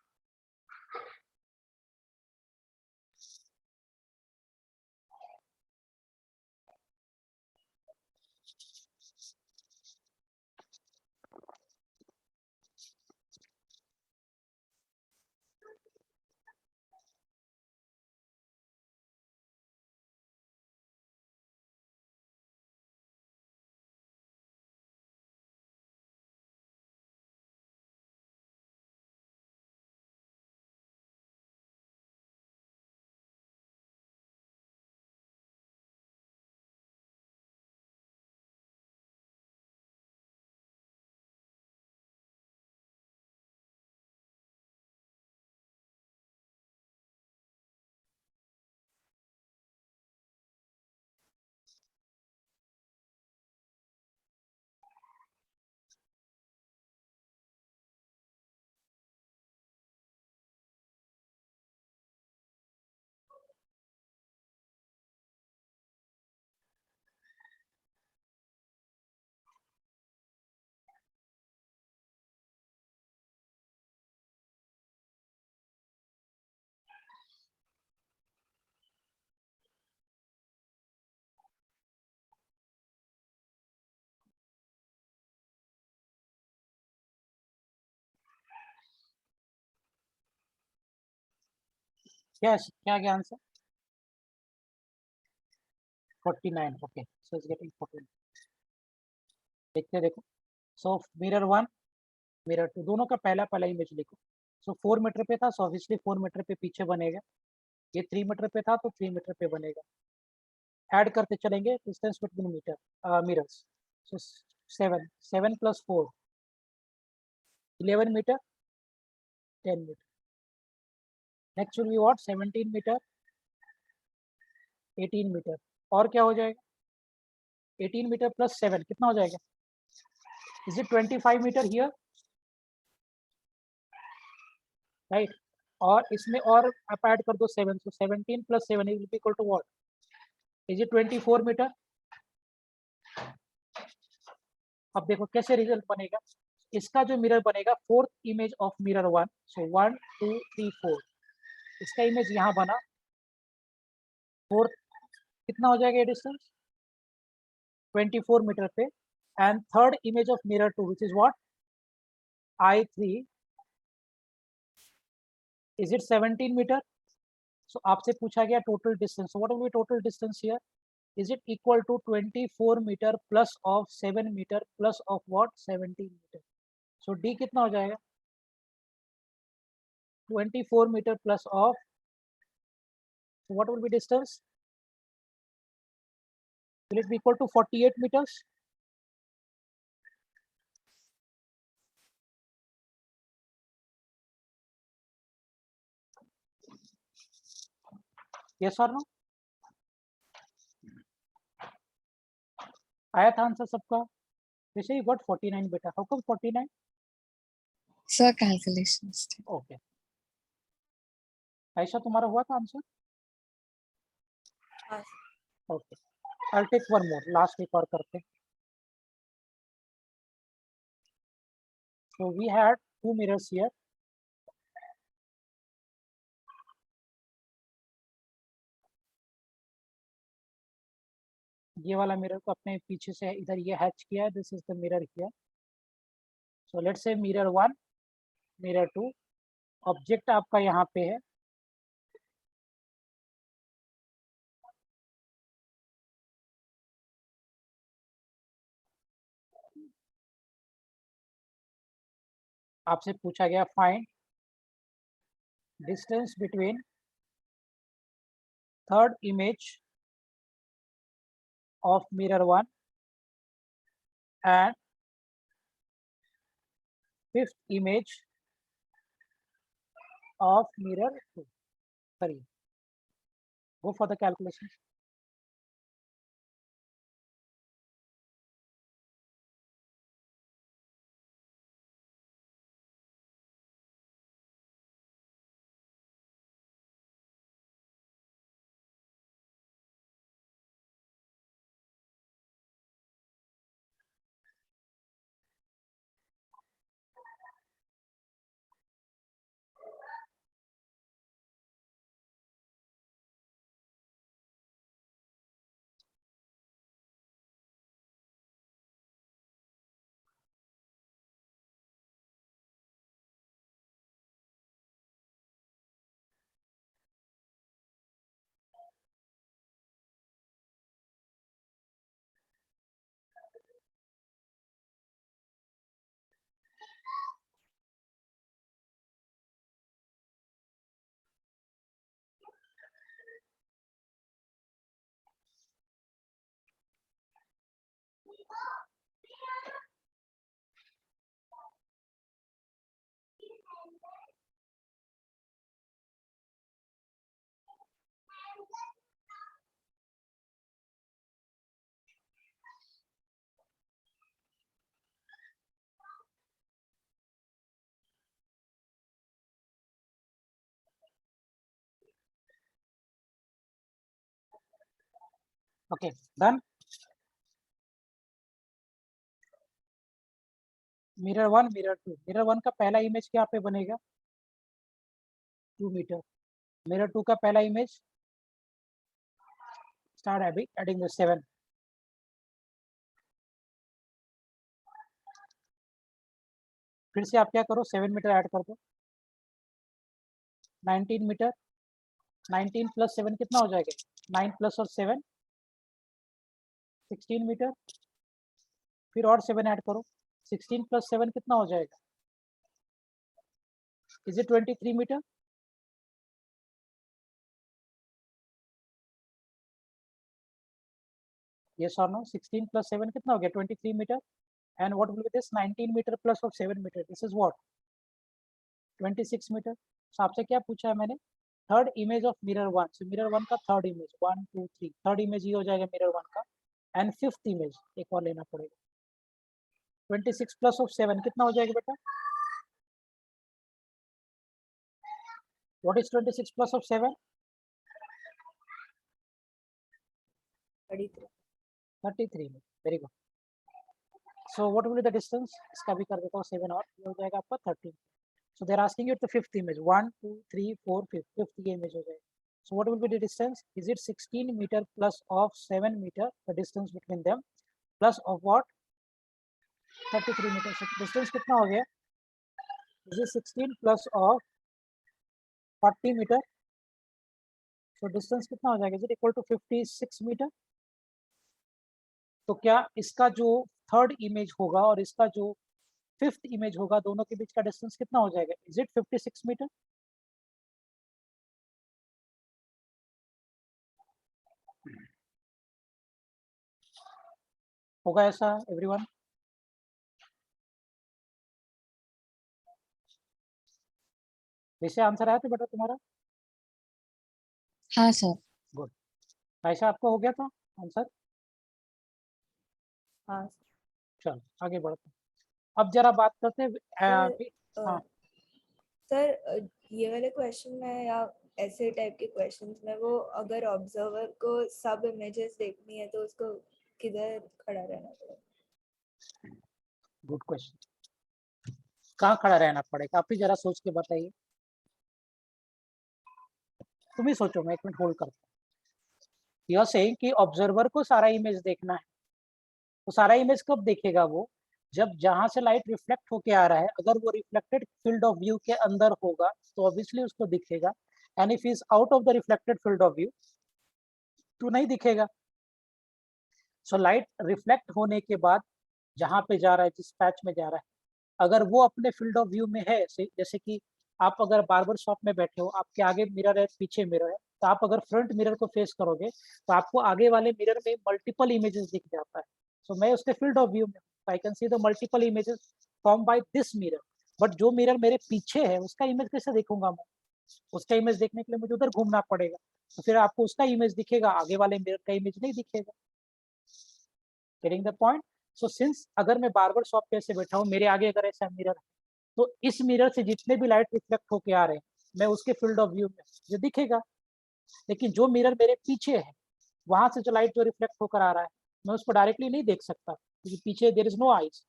क्या क्या answer? 49. Okay, so it's getting 49. देखो. सो मिरर 1 मिरर 2 दोनों का पहला पहला इमेज लिखो. सो 4 मीटर पे था, सो ऑब्वियसली 4 मीटर पे पीछे बनेगा. ये 3 मीटर पे था तो 3 मीटर पे बनेगा. ऐड करते चलेंगे डिस्टेंस बिटवीन मिरर्स. सो 7 प्लस 4 11 metre 10 metre. Next will be what 17 metre 18 metre. और क्या हो जाएगा? 18 मीटर प्लस 7 कितना हो जाएगा? Is it 25 metre here, right? और इसमें और आप ऐड कर दो 7, so 17 plus 7 is equal to what? Is it 24 metre? अब देखो कैसे रिजल्ट बनेगा. इसका जो मिरर बनेगा fourth image of mirror 1, so 1 2 3 4, इसका इमेज यहाँ बना. फोर्थ कितना हो जाएगा ये डिस्टेंस? 24 मीटर पे. And third image of mirror 2 which is what? I3, is it 17 metre? So आपसे पूछा गया total distance. What will be total distance here? Is it equal to 24 metre plus of 7 metre plus of what 17 metre. So D कितना हो जाएगा? 24 metre plus of, what will be distance? Will it be equal to 48 meters? Yes or no? आया था answer सबका? वैसे you got 49 बेटा. How come 49? Sir calculations थे. Okay. Ayesha तुम्हारा हुआ था आंसर? हाँ. Okay. I'll take one more. Last एक और करते. So we had two mirrors here. ये वाला मिरर को अपने पीछे से इधर ये हैच किया है. This is the mirror here. So let's say mirror 1 mirror 2, object आपका यहाँ पे है. आपसे पूछा गया find distance between third image of mirror 1 and fifth image of mirror 2. Sorry, go for the calculation. Okay, done. Mirror 1 mirror 2, mirror 1 का पहला image क्या पे बनेगा 2 मीटर, मिरर 2 का पहला इमेज स्टार्ट एडिंग द 7, फिर से आप क्या करो 7 मीटर ऐड कर दो 19 मीटर, 19 प्लस 7 कितना हो जाएगा 9 प्लस और 7 16 मीटर, फिर और 7 ऐड करो 16 प्लस 7 कितना हो जाएगा, is it 23 metre, yes or no, 16 plus 7 कितना हो गया 23 metre, and what will be this 19 metre plus of 7 metre, this is what 26 metre. so आपसे क्या पूछा है मैंने, third image of mirror 1, so mirror 1 का थर्ड इमेज 1 2 3, थर्ड इमेज ये हो जाएगा मिरर 1 का, एंड फिफ्थ इमेज एक और लेना पड़ेगा 26 प्लस ऑफ 7 कितना हो जाएगा बेटा, व्हाट इज 26 प्लस ऑफ 7 33 में, very good. So what will be the distance, इसका भी कर देता हूँ 7 और ये हो जाएगा आपका 13. So they're asking you the fifth image, 1 2 3 4 fifth ये image हो जाएगा. So what will be the distance, is it 16 meter plus of 7 meter, the distance between them, plus of what 33 meter. So distance कितना हो गया, is it 16 plus of 40 meter, so distance कितना हो जाएगा, is it equal to 56 meter. तो क्या इसका जो थर्ड इमेज होगा और इसका जो फिफ्थ इमेज होगा दोनों के बीच का डिस्टेंस कितना हो जाएगा, इज इट 56 मीटर. होगा ऐसा एवरीवन, वैसे आंसर आया था बेटा तुम्हारा, हाँ सर. गुड. ऐसा आपको हो गया था आंसर, हाँ चलो आगे बढ़ते हैं. अब जरा बात करते हैं हाँ सर, ये वाले क्वेश्चन में या ऐसे टाइप के क्वेश्चंस में वो अगर ऑब्जर्वर को सब इमेजेस देखनी है तो उसको किधर खड़ा रहना पड़ेगा. गुड क्वेश्चन, कहाँ खड़ा रहना पड़ेगा आप ही जरा सोच के बताइए, तुम ही सोचो, मैं एक मिनट होल्ड करता हूँ. यह सेइंग कि ऑब्जर्वर को सारा इमेज देखना है, तो सारा इमेज कब देखेगा वो, जब जहां से लाइट रिफ्लेक्ट होके आ रहा है अगर वो रिफ्लेक्टेड फील्ड ऑफ व्यू के अंदर होगा तो ऑब्वियसली उसको दिखेगा, and if is out of the reflected field of view तो नहीं दिखेगा. सो लाइट रिफ्लेक्ट होने के बाद जहां पे जा रहा है, जिस पैच में जा रहा है, अगर वो अपने फील्ड ऑफ व्यू में है, जैसे कि आप अगर बार्बर शॉप में बैठे हो, आपके आगे मिरर है, पीछे मिरर है, तो आप अगर फ्रंट मिरर को फेस करोगे तो आपको आगे वाले मिरर में मल्टीपल इमेजेस दिख जाता है। सो मैं उसके फील्ड ऑफ व्यू में, I can see the multiple images form by this mirror, but जो मिरर मेरे पीछे है उसका इमेज कैसे देखूंगा मैं? उसका इमेज देखने के लिए मुझे उधर घूमना पड़ेगा, तो फिर आपको उसका इमेज दिखेगा, आगे वाले मिरर का इमेज नहीं दिखेगा। Getting the point? So since अगर मैं बार्बर शॉप पे ऐसे बैठा हूँ, मेरे आगे अगर ऐसा मिरर है, तो इस मिरर से जितने भी लाइट रिफ्लेक्ट होके आ रहे हैं, मैं उसके फील्ड ऑफ व्यू में मुझे दिखेगा। लेकिन जो मिरर मेरे पीछे है, वहां से जो लाइट जो रिफ्लेक्ट होकर आ रहा है, मैं उसको डायरेक्टली नहीं देख सकता, क्योंकि पीछे there is no eyes,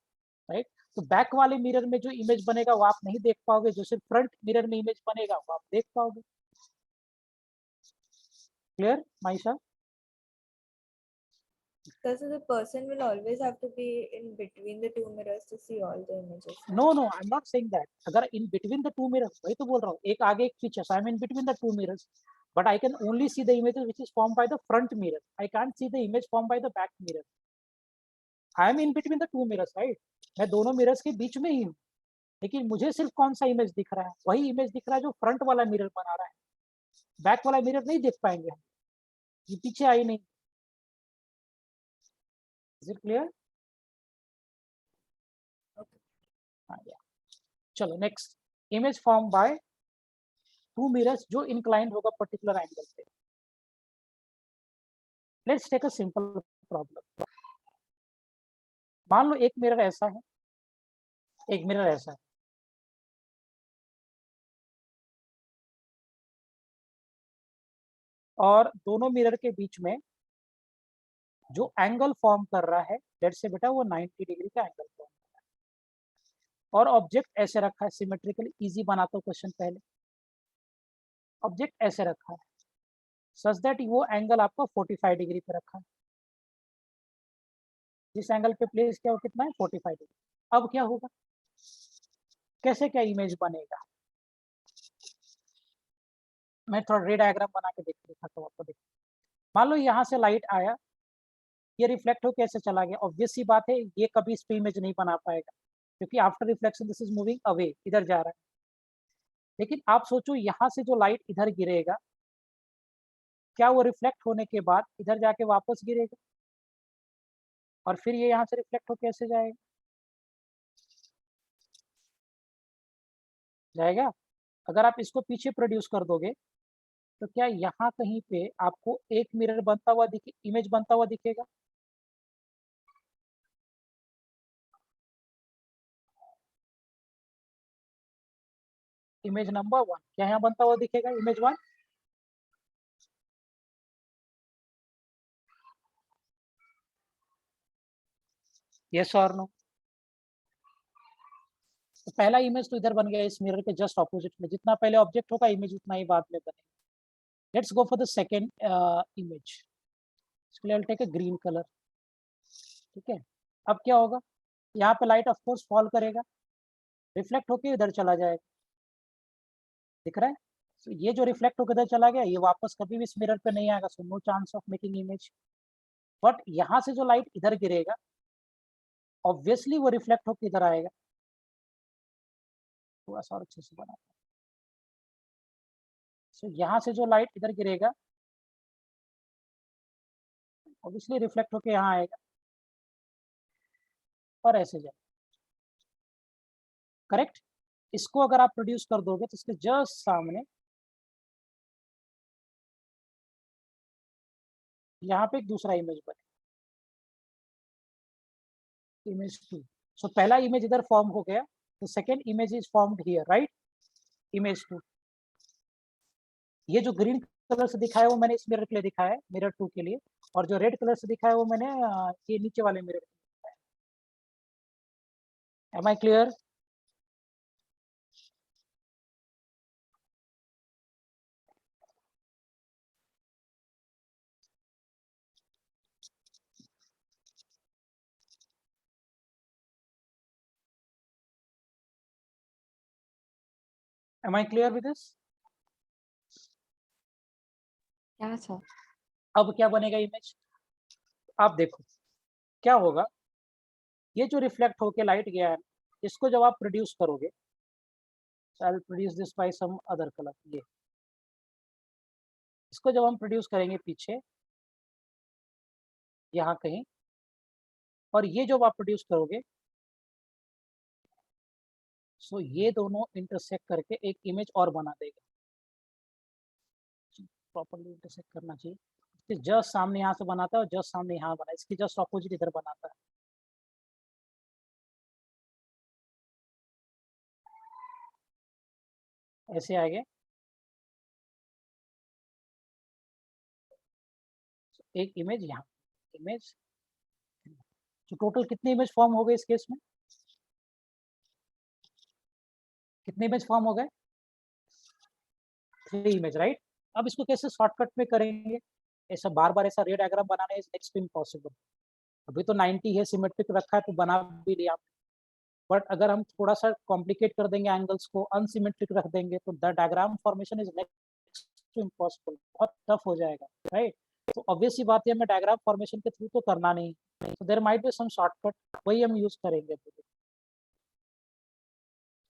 right? तो बैक वाले मिरर में जो इमेज बनेगा वो आप नहीं देख पाओगे, जो सिर्फ फ्रंट मिरर में इमेज बनेगा वो आप देख पाओगे। Clear Maisha? So the person will always have to be in between the two mirrors to see all the images. No no, I am not saying that. अगर in between the two mirrors, वही तो बोल रहा हूँ, एक आगे एक पीछे, so I am in between the two mirrors, but I can only see the images which is formed by the front mirror. I can't see the image formed by the back mirror. I am in between the two mirrors, right? मैं दोनों mirrors के बीच में ही हूँ, लेकिन मुझे सिर्फ कौन सा इमेज दिख रहा है? वही इमेज दिख रहा है जो फ्रंट वाला मिरर बना रहा है। बैक वाला मिरर नहीं देख पाएंगे हम, ये पीछे आई नहीं। Is it clear? चलो next, image form by two mirrors जो इंक्लाइंड होगा पर्टिकुलर एंगल पे। Let's take a simple problem. मान लो एक मिरर ऐसा है, एक मिरर ऐसा है, और दोनों मिरर के बीच में जो एंगल फॉर्म कर रहा है, लेट्स से बेटा वो 90 डिग्री का एंगल फॉर्म कर रहा है, और ऑब्जेक्ट ऐसे रखा है सिमेट्रिकली। इजी बनाता हूँ क्वेश्चन पहले। ऑब्जेक्ट ऐसे रखा है सच दैट वो एंगल आपका 45 डिग्री पे रखा है। जिस एंगल पे प्लेस किया वो कितना है? 45 डिग्री। अब क्या होगा, कैसे क्या इमेज बनेगा? मैं थोड़ा रे डायग्राम बना के दिखाता हूँ आपको। देखो, मान लो यहाँ से लाइट आया, ये रिफ्लेक्ट होकर ऐसे चला गया। ऑब्वियस सी बात है ये कभी इस पे इमेज नहीं बना पाएगा, क्योंकि after reflection this is moving away, इधर जा रहा है। लेकिन आप सोचो यहाँ से जो लाइट इधर गिरेगा, क्या वो रिफ्लेक्ट होने के बाद इधर जाके वापस गिरेगा, और फिर ये यहाँ से रिफ्लेक्ट होकर ऐसे जाएगा? जाएगा। अगर आप इसको पीछे प्रोड्यूस कर दोगे, तो क्या यहाँ कहीं पे आपको एक मिरर बनता हुआ दिखे, इमेज बनता हुआ दिखेगा? इमेज नंबर 1 क्या यहाँ बनता हुआ दिखेगा? इमेज 1? यस और नो? तो पहला इमेज तो इधर बन गया, इस मिरर के जस्ट ऑपोजिट में। जितना पहले ऑब्जेक्ट होगा इमेज उतना ही बाद में बनेगा। Let's go for the second image. इसके लिए टेक अ ग्रीन कलर। ठीक है, अब क्या होगा, यहाँ पे लाइट ऑफ कोर्स फॉल करेगा, रिफ्लेक्ट होके इधर चला जाएगा। दिख रहा है? so, ये जो रिफ्लेक्ट होकर इधर चला गया, ये वापस कभी भी इस मिरर पे नहीं आएगा, so no chance of making image. But यहाँ से जो लाइट इधर गिरेगा, ऑब्वियसली वो रिफ्लेक्ट होकर इधर आएगा। थोड़ा सा और अच्छे से बना। सो यहाँ से जो लाइट इधर गिरेगा, ऑब्वियसली रिफ्लेक्ट होकर यहाँ आएगा और ऐसे जाए। करेक्ट? इसको अगर आप प्रोड्यूस कर दोगे तो इसके जस्ट सामने यहाँ पे एक दूसरा इमेज बने, इमेज 2। सो पहला इमेज इधर फॉर्म हो गया, तो second image is formed here, right? Image 2। ये जो ग्रीन कलर से दिखाया है वो मैंने इस मिरर के लिए दिखाया है, मिरर 2 के लिए, और जो रेड कलर से दिखाया है वो मैंने ये नीचे वाले मिरर के लिए दिखाया है। Am I clear? Am I clear with this? Yeah, sir. अब क्या बनेगा इमेज? आप देखो क्या होगा, ये जो रिफ्लेक्ट होके लाइट गया है, इसको जब आप प्रोड्यूस करोगे, So I'll produce this by some other color. ये इसको जब हम प्रोड्यूस करेंगे पीछे यहाँ कहीं, और ये जो आप प्रोड्यूस करोगे, सो ये दोनों इंटरसेक्ट करके एक इमेज और बना देगा। प्रॉपर्ली इंटरसेक्ट करना चाहिए। इसके जस्ट सामने यहाँ से बनाता है और जस्ट सामने यहाँ बना, इसकी जस्ट ऑपोजिट इधर बनाता है। ऐसे आएगा। एक इमेज यहाँ, इमेज, तो टोटल कितने इमेज फॉर्म हो गए इस केस में? कितने इमेज फॉर्म हो गए? 3 इमेज, राइट? अब इसको कैसे शॉर्टकट में करेंगे? ऐसा बार बार ऐसा रे डायग्राम बनाना इज नेक्स्ट टू इम्पॉसिबल। अभी तो 90 है, सिमेट्रिक रखा है तो बना भी लिया, बट अगर हम थोड़ा सा कॉम्प्लिकेट कर देंगे, एंगल्स को अनसिमेट्रिक रख देंगे, तो the diagram formation is next to impossible, बहुत टफ हो जाएगा, राइट? तो ऑब्वियस सी बात है, हमें डायग्राम फॉर्मेशन के थ्रू तो करना नहीं, तो there might be some shortcut, वही हम यूज करेंगे।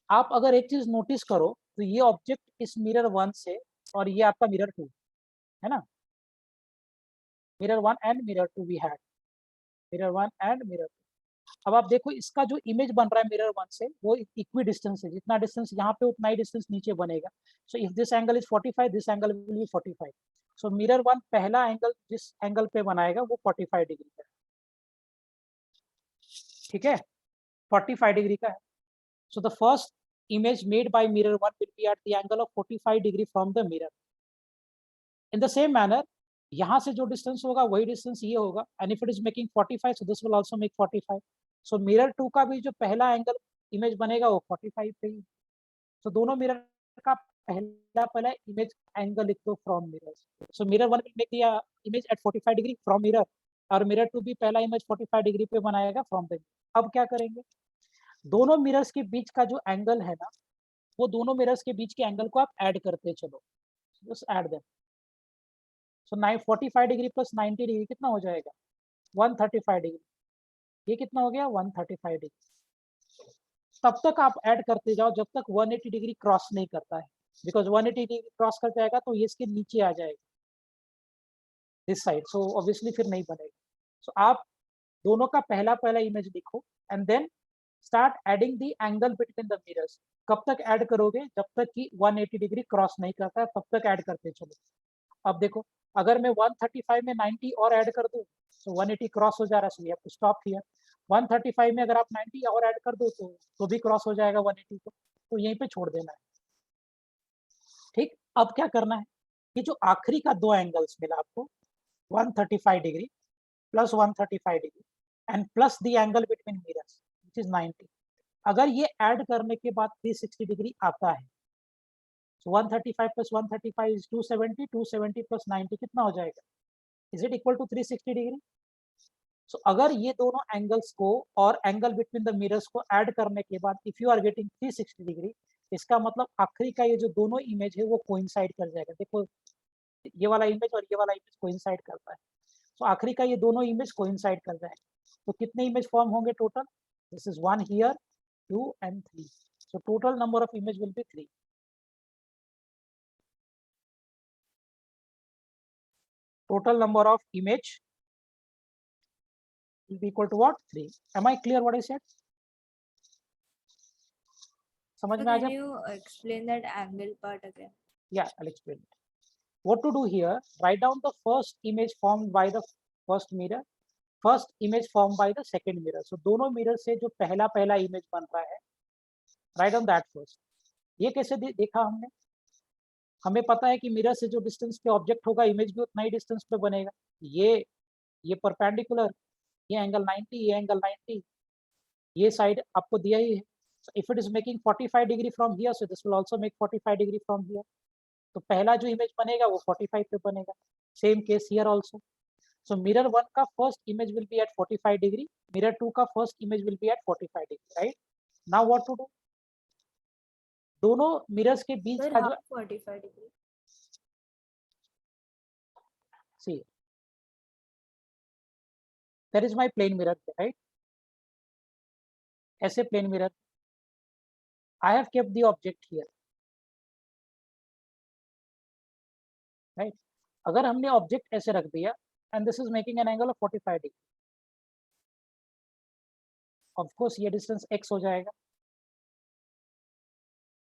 आप अगर एक चीज नोटिस करो तो ये ऑब्जेक्ट इस मिरर 1 से, और ये आपका मिरर 2 है ना, mirror 1 and mirror 2 we had, mirror 1 and mirror 2। अब आप देखो इसका जो इमेज बन रहा है मिरर 1 से, वो इक्वी डिस्टेंस है, जितना डिस्टेंस यहाँ पे उतना ही डिस्टेंस नीचे बनेगा। So if this angle is 45, this angle will B 45। So mirror 1 पहला एंगल जिस एंगल पे बनाएगा वो 45 डिग्री का है, ठीक है, 45 डिग्री का है। So the first image made by mirror 1 will be at the angle of 45 degree from the mirror. In the same manner, यहाँ से जो डिस्टेंस होगा वही डिस्टेंस ये होगा, and if it is making 45, so this will also make 45. So mirror 2 का भी जो पहला एंगल इमेज बनेगा वो 45 पे ही। So दोनों मिरर का पहला इमेज एंगल लिख दो from mirrors. So mirror 1 will make the image at 45 degree from mirror, और मिरर 2 भी पहला इमेज 45 डिग्री पे बनाएगा फ्रॉम द। अब क्या करेंगे, दोनों मिरर्स के बीच का जो एंगल है ना, वो दोनों मिरर्स के बीच के एंगल को आप ऐड करते चलो, जस्ट ऐड देम। सो 45 डिग्री प्लस 90 डिग्री कितना हो जाएगा? 135 डिग्री। ये कितना हो गया? 135 डिग्री। तब तक आप ऐड करते जाओ जब तक 180 डिग्री क्रॉस नहीं करता है, बिकॉज 180 डिग्री क्रॉस कर जाएगा तो ये इसके नीचे आ जाएगा दिस साइड, सो ऑब्वियसली फिर नहीं बनेगा। सो आप दोनों का पहला इमेज लिखो and then start adding the angle between the mirrors. कब तक ऐड करोगे? जब तक कि 180 डिग्री क्रॉस नहीं करता है, तब तक ऐड करते चलो। अब देखो, अगर मैं 135 में 90 और ऐड कर दूं तो 180 क्रॉस हो जा रहा है, so we have to stop here. 135 में अगर आप 90 और ऐड कर दो तो भी क्रॉस हो जाएगा 180 को, तो यहीं पे छोड़ देना है, ठीक। अब क्या करना है, कि जो आखिरी का दो एंगल्स मिला आपको, 135 degree plus 135 degree and plus the angle between mirrors which is 90, अगर ये ऐड करने के बाद 360 डिग्री आता है, so 135 plus 135 is 270, 270 plus 90 कितना हो जाएगा? Is it equal to 360 degree? So अगर ये दोनों एंगल्स को और एंगल बिटवीन द मिरर्स को ऐड करने के बाद if you are getting 360 degree, इसका मतलब आखिरी का ये जो दोनों इमेज है वो कोइंसाइड कर जाएगा। देखो ये वाला इमेज और ये वाला इमेज कोइंसाइड करता है, तो आखिरी का ये दोनों इमेज कोइंसाइड कर जाएगा। तो कितने इमेज फॉर्म होंगे total? This is 1 here, 2 and 3, so total number of image will be 3. Total number of image will be equal to what? 3. Am I clear what I said? समझ So में आ can जाए? you explain that angle part again? Yeah, I'll explain it. What to do here? Write down the first image formed by the first mirror, first image formed by the second mirror. So दोनों mirror से जो पहला image बन रहा है, write down that first. ये कैसे देखा हमने? हमें पता है कि मिरर से जो डिस्टेंस पे ऑब्जेक्ट होगा, इमेज भी उतना ही डिस्टेंस पे बनेगा। ये परपेंडिकुलर, ये एंगल 90, ये एंगल 90, ये साइड आपको दिया ही है। So if it is making 45 degree from here, so this will also make 45 degree from here. तो पहला जो इमेज बनेगा वो 45 पे बनेगा। Same case here also. So mirror 1 का first image will be at 45 degree, mirror 2 का first image will be at 45 degree, right? Now what to do? दोनों मिरर्स के बीच Sir, का how जो 45 degree? See that is my plane mirror, right? ऐसे plane mirror, I have kept the object here, अगर हमने object ऐसे रख दिया and this is making an angle of 45 degree, of course ये डिस्टेंस x हो जाएगा,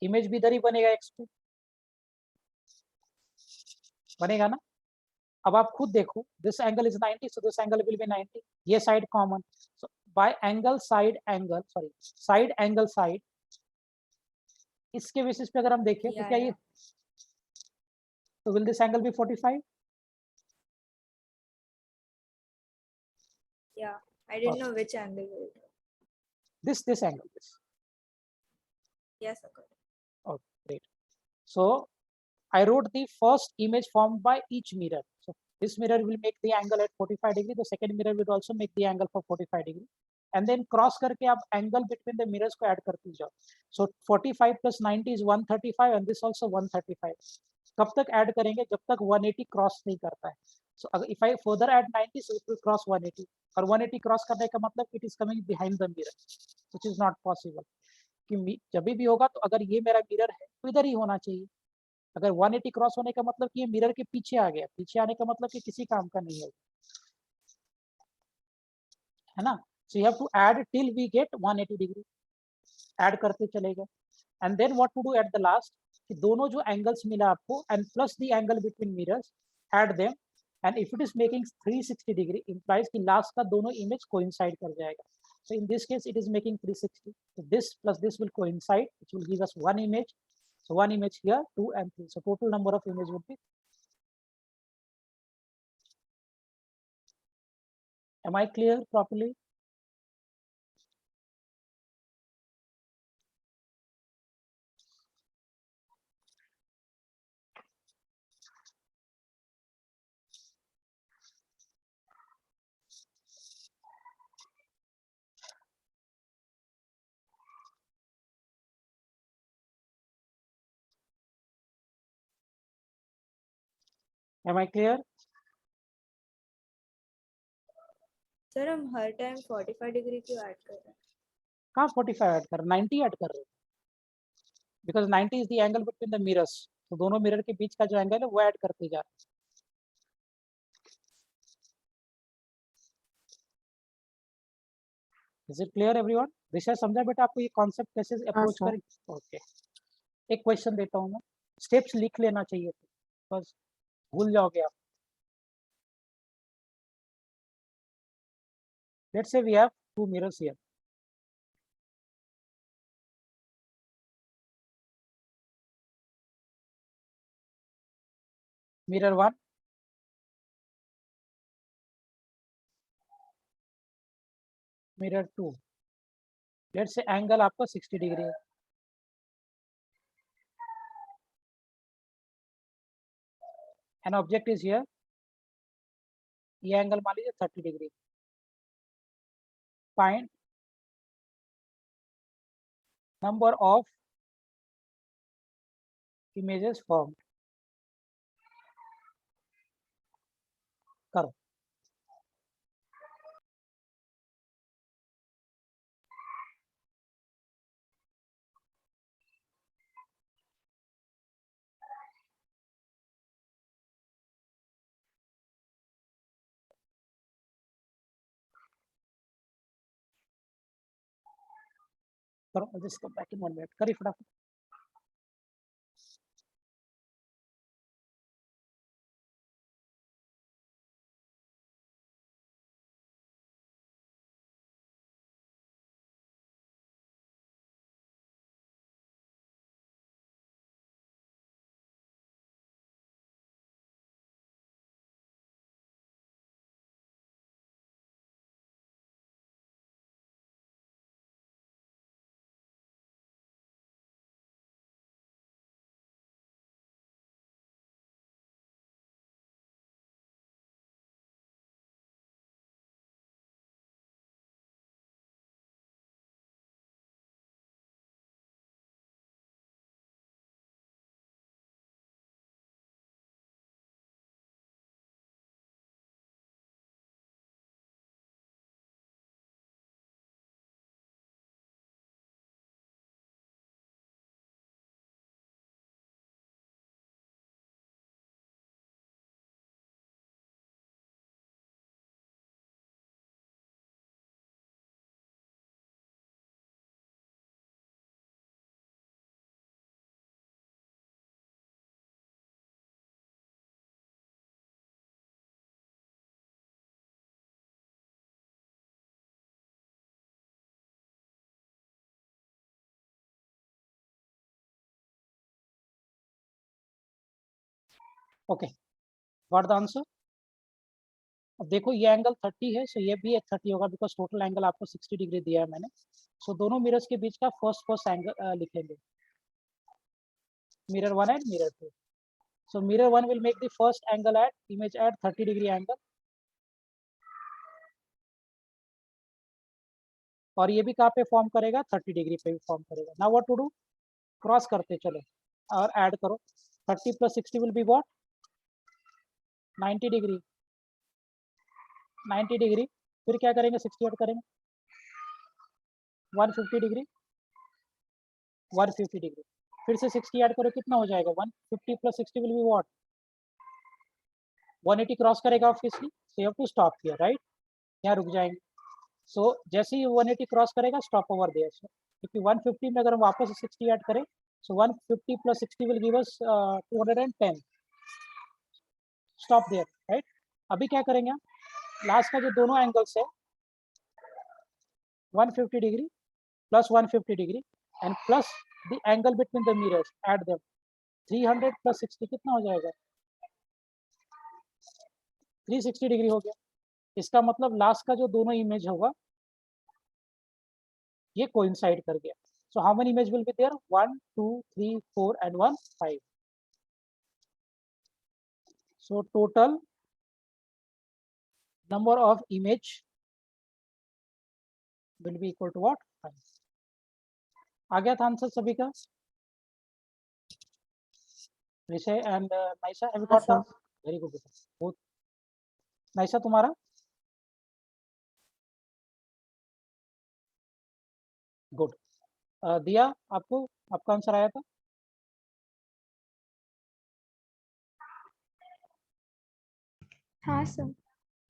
इमेज भी इधर ही बनेगा x पे, बनेगा ना। अब आप खुद देखो, this angle is 90, so this angle will be 90, ये side common, so by angle side angle, sorry side angle side, इसके बेसिस पे अगर हम देखें तो क्या ये, तो will this angle be 45? Yeah, I didn't know which angle will it. This angle, this. Yes, okay. Oh, great. So I wrote the first image formed by each mirror. So this mirror will make the angle at 45 degree. The second mirror will also make the angle for 45 degree. And then cross करके आप angle between the mirrors को add करते जाओ. So 45 plus 90 is 135 and this also 135. कब तक add करेंगे? जब तक 180 cross नहीं करता है. So if I further add 90, so it will cross 180. और 180 cross करने का मतलब it is coming behind the mirror, which is not possible. कि जब भी होगा तो अगर ये मेरा मिरर है तो इधर ही होना चाहिए. अगर 180 क्रॉस होने का मतलब कि ये मिरर के पीछे आ गया, पीछे आने का मतलब कि किसी काम का नहीं है ना. So you have to add till we get 180 degree, add करते चलेगा. And then what to do at the last, कि दोनों जो एंगल्स मिला आपको and plus the angle between mirrors, add them, and if it is making 360 degree implies कि last का दोनों इमेज कोइंसाइड कर जाएगा. So in this case, it is making 360. So this plus this will coincide, which will give us one image. So one image here, 2 and 3. So total number of images would be. Am I clear properly? Am I clear? Sir हम हर time 45 degree क्यों add कर रहे हैं? कहाँ 45 add कर, 90 add कर रहे हैं, because 90 is the angle between the mirrors. तो दोनों मिरर के बीच का जो एंगल है वो ऐड करते जा रहे हैं. Is it clear everyone? Disha समझा बेटा आपको ये कॉन्सेप्ट कैसे अप्रोच sir. करें? ओके. एक क्वेश्चन देता हूँ मैं, स्टेप्स लिख लेना चाहिए, बस भूल जाओगे आप. Let's say we have two mirrors here. Mirror 1, mirror 2. Let's say angle आपका 60 डिग्री है. एन ऑब्जेक्ट इज हियर, ये एंगल मान लीजिए 30 degree. Find number of images formed. करो. करो, just come back in 1 minute, करिए फटाफट. Okay, what the answer? अब देखो ये एंगल 30 है, सो ये भी 30 होगा बिकॉज टोटल एंगल आपको 60 डिग्री दिया है मैंने। सो दोनों मिरर्स के बीच का फर्स्ट एंगल लिखेंगे, mirror 1 and mirror 2। So mirror 1 will make the first angle at image at 30 degree angle, और ये भी कहाँ पे फॉर्म करेगा, 30 डिग्री पे भी फॉर्म करेगा। Now what to do, cross करते चलो और ऐड करो। 30 + 60 will be what, 90 degree, 90 degree. फिर क्या करेंगे, 60 ऐड करेंगे, 150 डिग्री, 150 डिग्री। फिर से 60 ऐड करो, कितना हो जाएगा, 150 + 60 विल बी व्हाट, 180 क्रॉस करेगा obviously, so you have to stop here, right, यहाँ रुक जाएंगे। सो जैसे ही 180 क्रॉस करेगा, स्टॉप ओवर देयर। क्योंकि 150 में अगर हम वापस 60 ऐड करें, so 150 + 60 will give us 210, stop there, right. अभी क्या करेंगे हम, लास्ट का जो दोनों एंगल्स है 150 degree plus 150 degree and plus the angle between the mirrors, add them, 300 + 60 कितना हो जाएगा, 360 डिग्री हो गया। इसका मतलब लास्ट का जो दोनों इमेज होगा ये कोइंसाइड कर गया। So how many image will be there, 1 2 3 4 and 1 5। So total number of image will be equal to what, 5। आ गया था आंसर सभी का, Vishay and Naisa, have you got the, very good, बहुत नाइसा तुम्हारा, गुड। दिया, आपको आपका आंसर आया था, हाँ सर।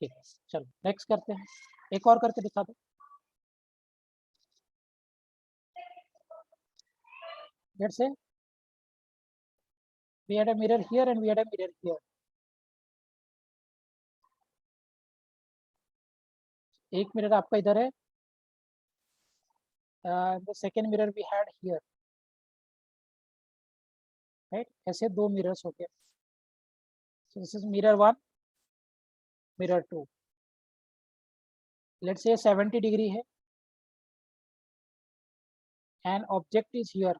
ठीक है। चलो नेक्स्ट करते हैं, एक और करके दिखा दो। Let's say we had a mirror here and we had a mirror here। एक मिरर आपका इधर है, the second mirror we had here, right, ऐसे दो मिरर्स हो गए। so this is mirror 1, mirror 2। Let's से 70 डिग्री है एंड ऑब्जेक्ट इज हियर,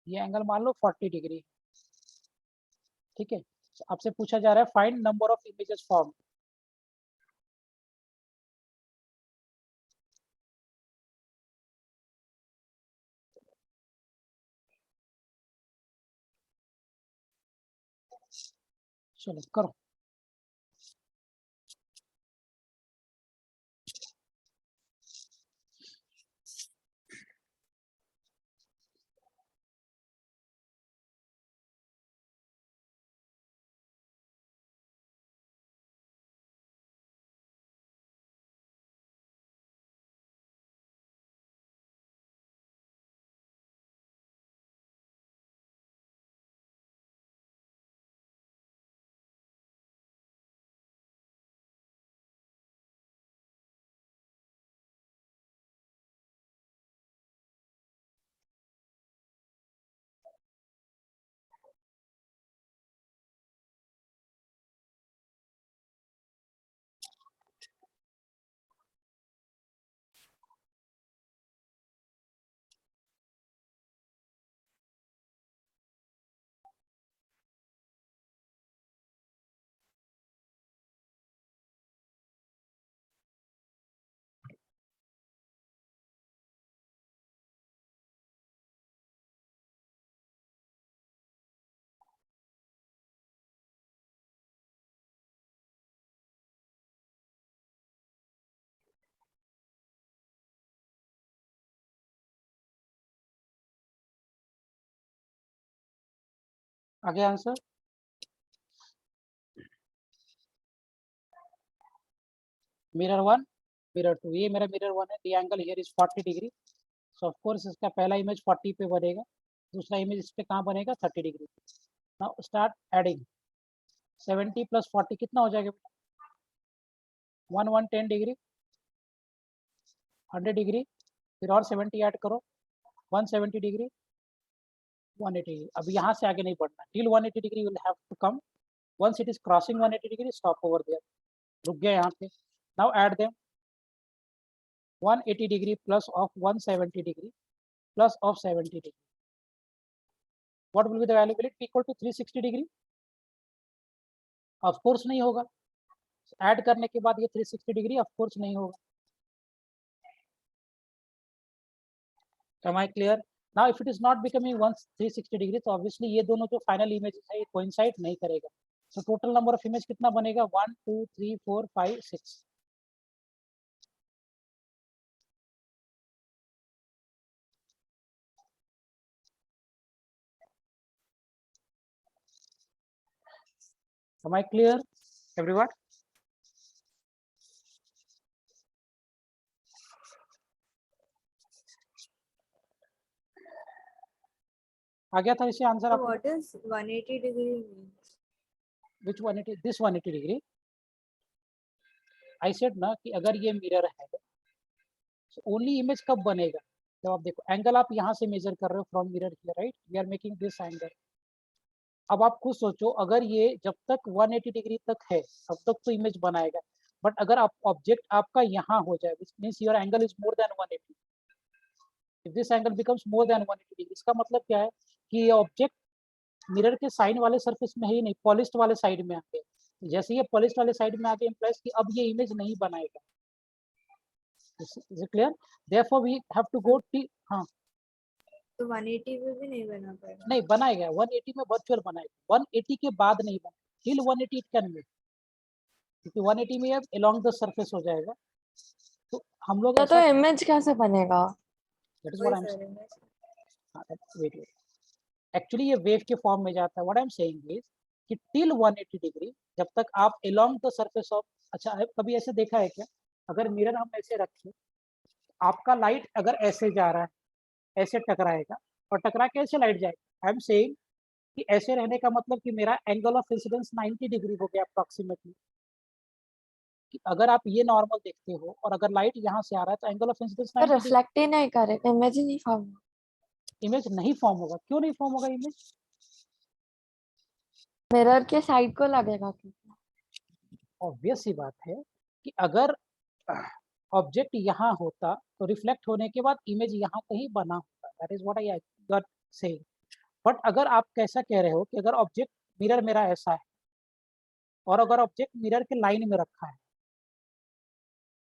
ये एंगल मान लो 40 डिग्री, ठीक है। आपसे पूछा जा रहा है find number of images form. चलो करो, आगे आंसर, मिरर 1, मिरर 2, ये मेरा मिरर 1 है, the angle here is 40 degree. So of course इसका पहला इमेज 40 पे बनेगा, दूसरा इमेज इस पे कहाँ बनेगा, 30 डिग्री। नाउ स्टार्ट एडिंग, 70 + 40 कितना हो जाएगा, 110 डिग्री, 100 डिग्री, फिर और 70 ऐड करो, 170 डिग्री, 180 डिग्री। अब यहाँ से आगे नहीं बढ़ना, till 180 degree will have to come, once it is crossing 180 degree stop over there, रुक गया यहाँ पे। Now add them, 180 degree plus of 170 degree plus of 70 degree, what will be the value, will it equal to 360 degree? Of course नहीं होगा, add करने के बाद ये 360 डिग्री ऑफ कोर्स नहीं होगा। Am I clear? Now if it is not becoming 360 degree तो obviously ये दोनों जो फाइनल इमेजेस है ये कोइंसाइड नहीं करेगा। तो टोटल नंबर ऑफ इमेज कितना बनेगा, 1 2 3 4 5 6। Am I clear everyone? आ गया था इसे आंसर So आपको? what is 180 degree means? Which 180? This 180 degree. I said ना कि अगर ये मिरर है तो ओनली इमेज कब बनेगा, जब आप देखो एंगल आप यहाँ से मेजर कर रहे हो from mirror here, right, we are making this angle. अब आप खुद सोचो, अगर ये जब तक 180 डिग्री तक है तब तक तो इमेज बनाएगा, बट अगर आप ऑब्जेक्ट आपका यहाँ हो जाए, which means your angle is more than 180, if this angle becomes more than 180 degree, इसका मतलब क्या है कि ये ऑब्जेक्ट मिरर के साइन वाले सरफेस में है ही नहीं, पॉलिश्ड वाले साइड में आ गया। जैसे ये पॉलिश्ड वाले साइड में आके इम्प्लाइज कि अब ये इमेज नहीं बनाएगा। Is it clear? Therefore we have to go टी, हाँ तो 180 में भी नहीं बना पाएगा? नहीं बनाएगा, 180 में वर्चुअल बनाएगा, 180 के बाद नहीं बना, टिल 180 इट कैन मेक, क्योंकि 180 में अब अलोंग द सरफेस हो जाएगा। तो हम लोग तो ऐसा, इमेज कैसे बनेगा? दैट इज वही what I am sir image। Saying. Wait actually ये वेव के फॉर्म में जाता है। What I am saying is कि टिल 180 डिग्री जब तक आप अलोंग द सरफेस ऑफ, अच्छा कभी ऐसे देखा है क्या, अगर मिरर हम ऐसे रखें, आपका लाइट अगर ऐसे जा रहा है ऐसे टकराएगा और टकरा के ऐसे लाइट जाएगा। आई एम सेइंग कि ऐसे रहने का मतलब कि मेरा एंगल ऑफ इंसिडेंस 90 डिग्री हो गया अप्रोक्सीमेटली। कि अगर आप ये नॉर्मल देखते हो और अगर लाइट यहाँ से आ रहा है तो एंगल ऑफ इंसिडेंस तो 90 डिग्री। रिफ्लेक्ट ही नहीं करे, इमेज ही नहीं फॉर्म। इमेज नहीं फॉर्म होगा, क्यों नहीं फॉर्म होगा इमेज? मिरर के साइड को लगेगा क्योंकि। ऑब्वियस सी बात है कि अगर ऑब्जेक्ट यहाँ होता तो रिफ्लेक्ट होने के बाद इमेज यहाँ कहीं बना होता, that is what I got saying. But अगर आप कैसा कह रहे हो कि अगर ऑब्जेक्ट मिरर मेरा ऐसा है और अगर ऑब्जेक्ट मिरर के लाइन में रखा है,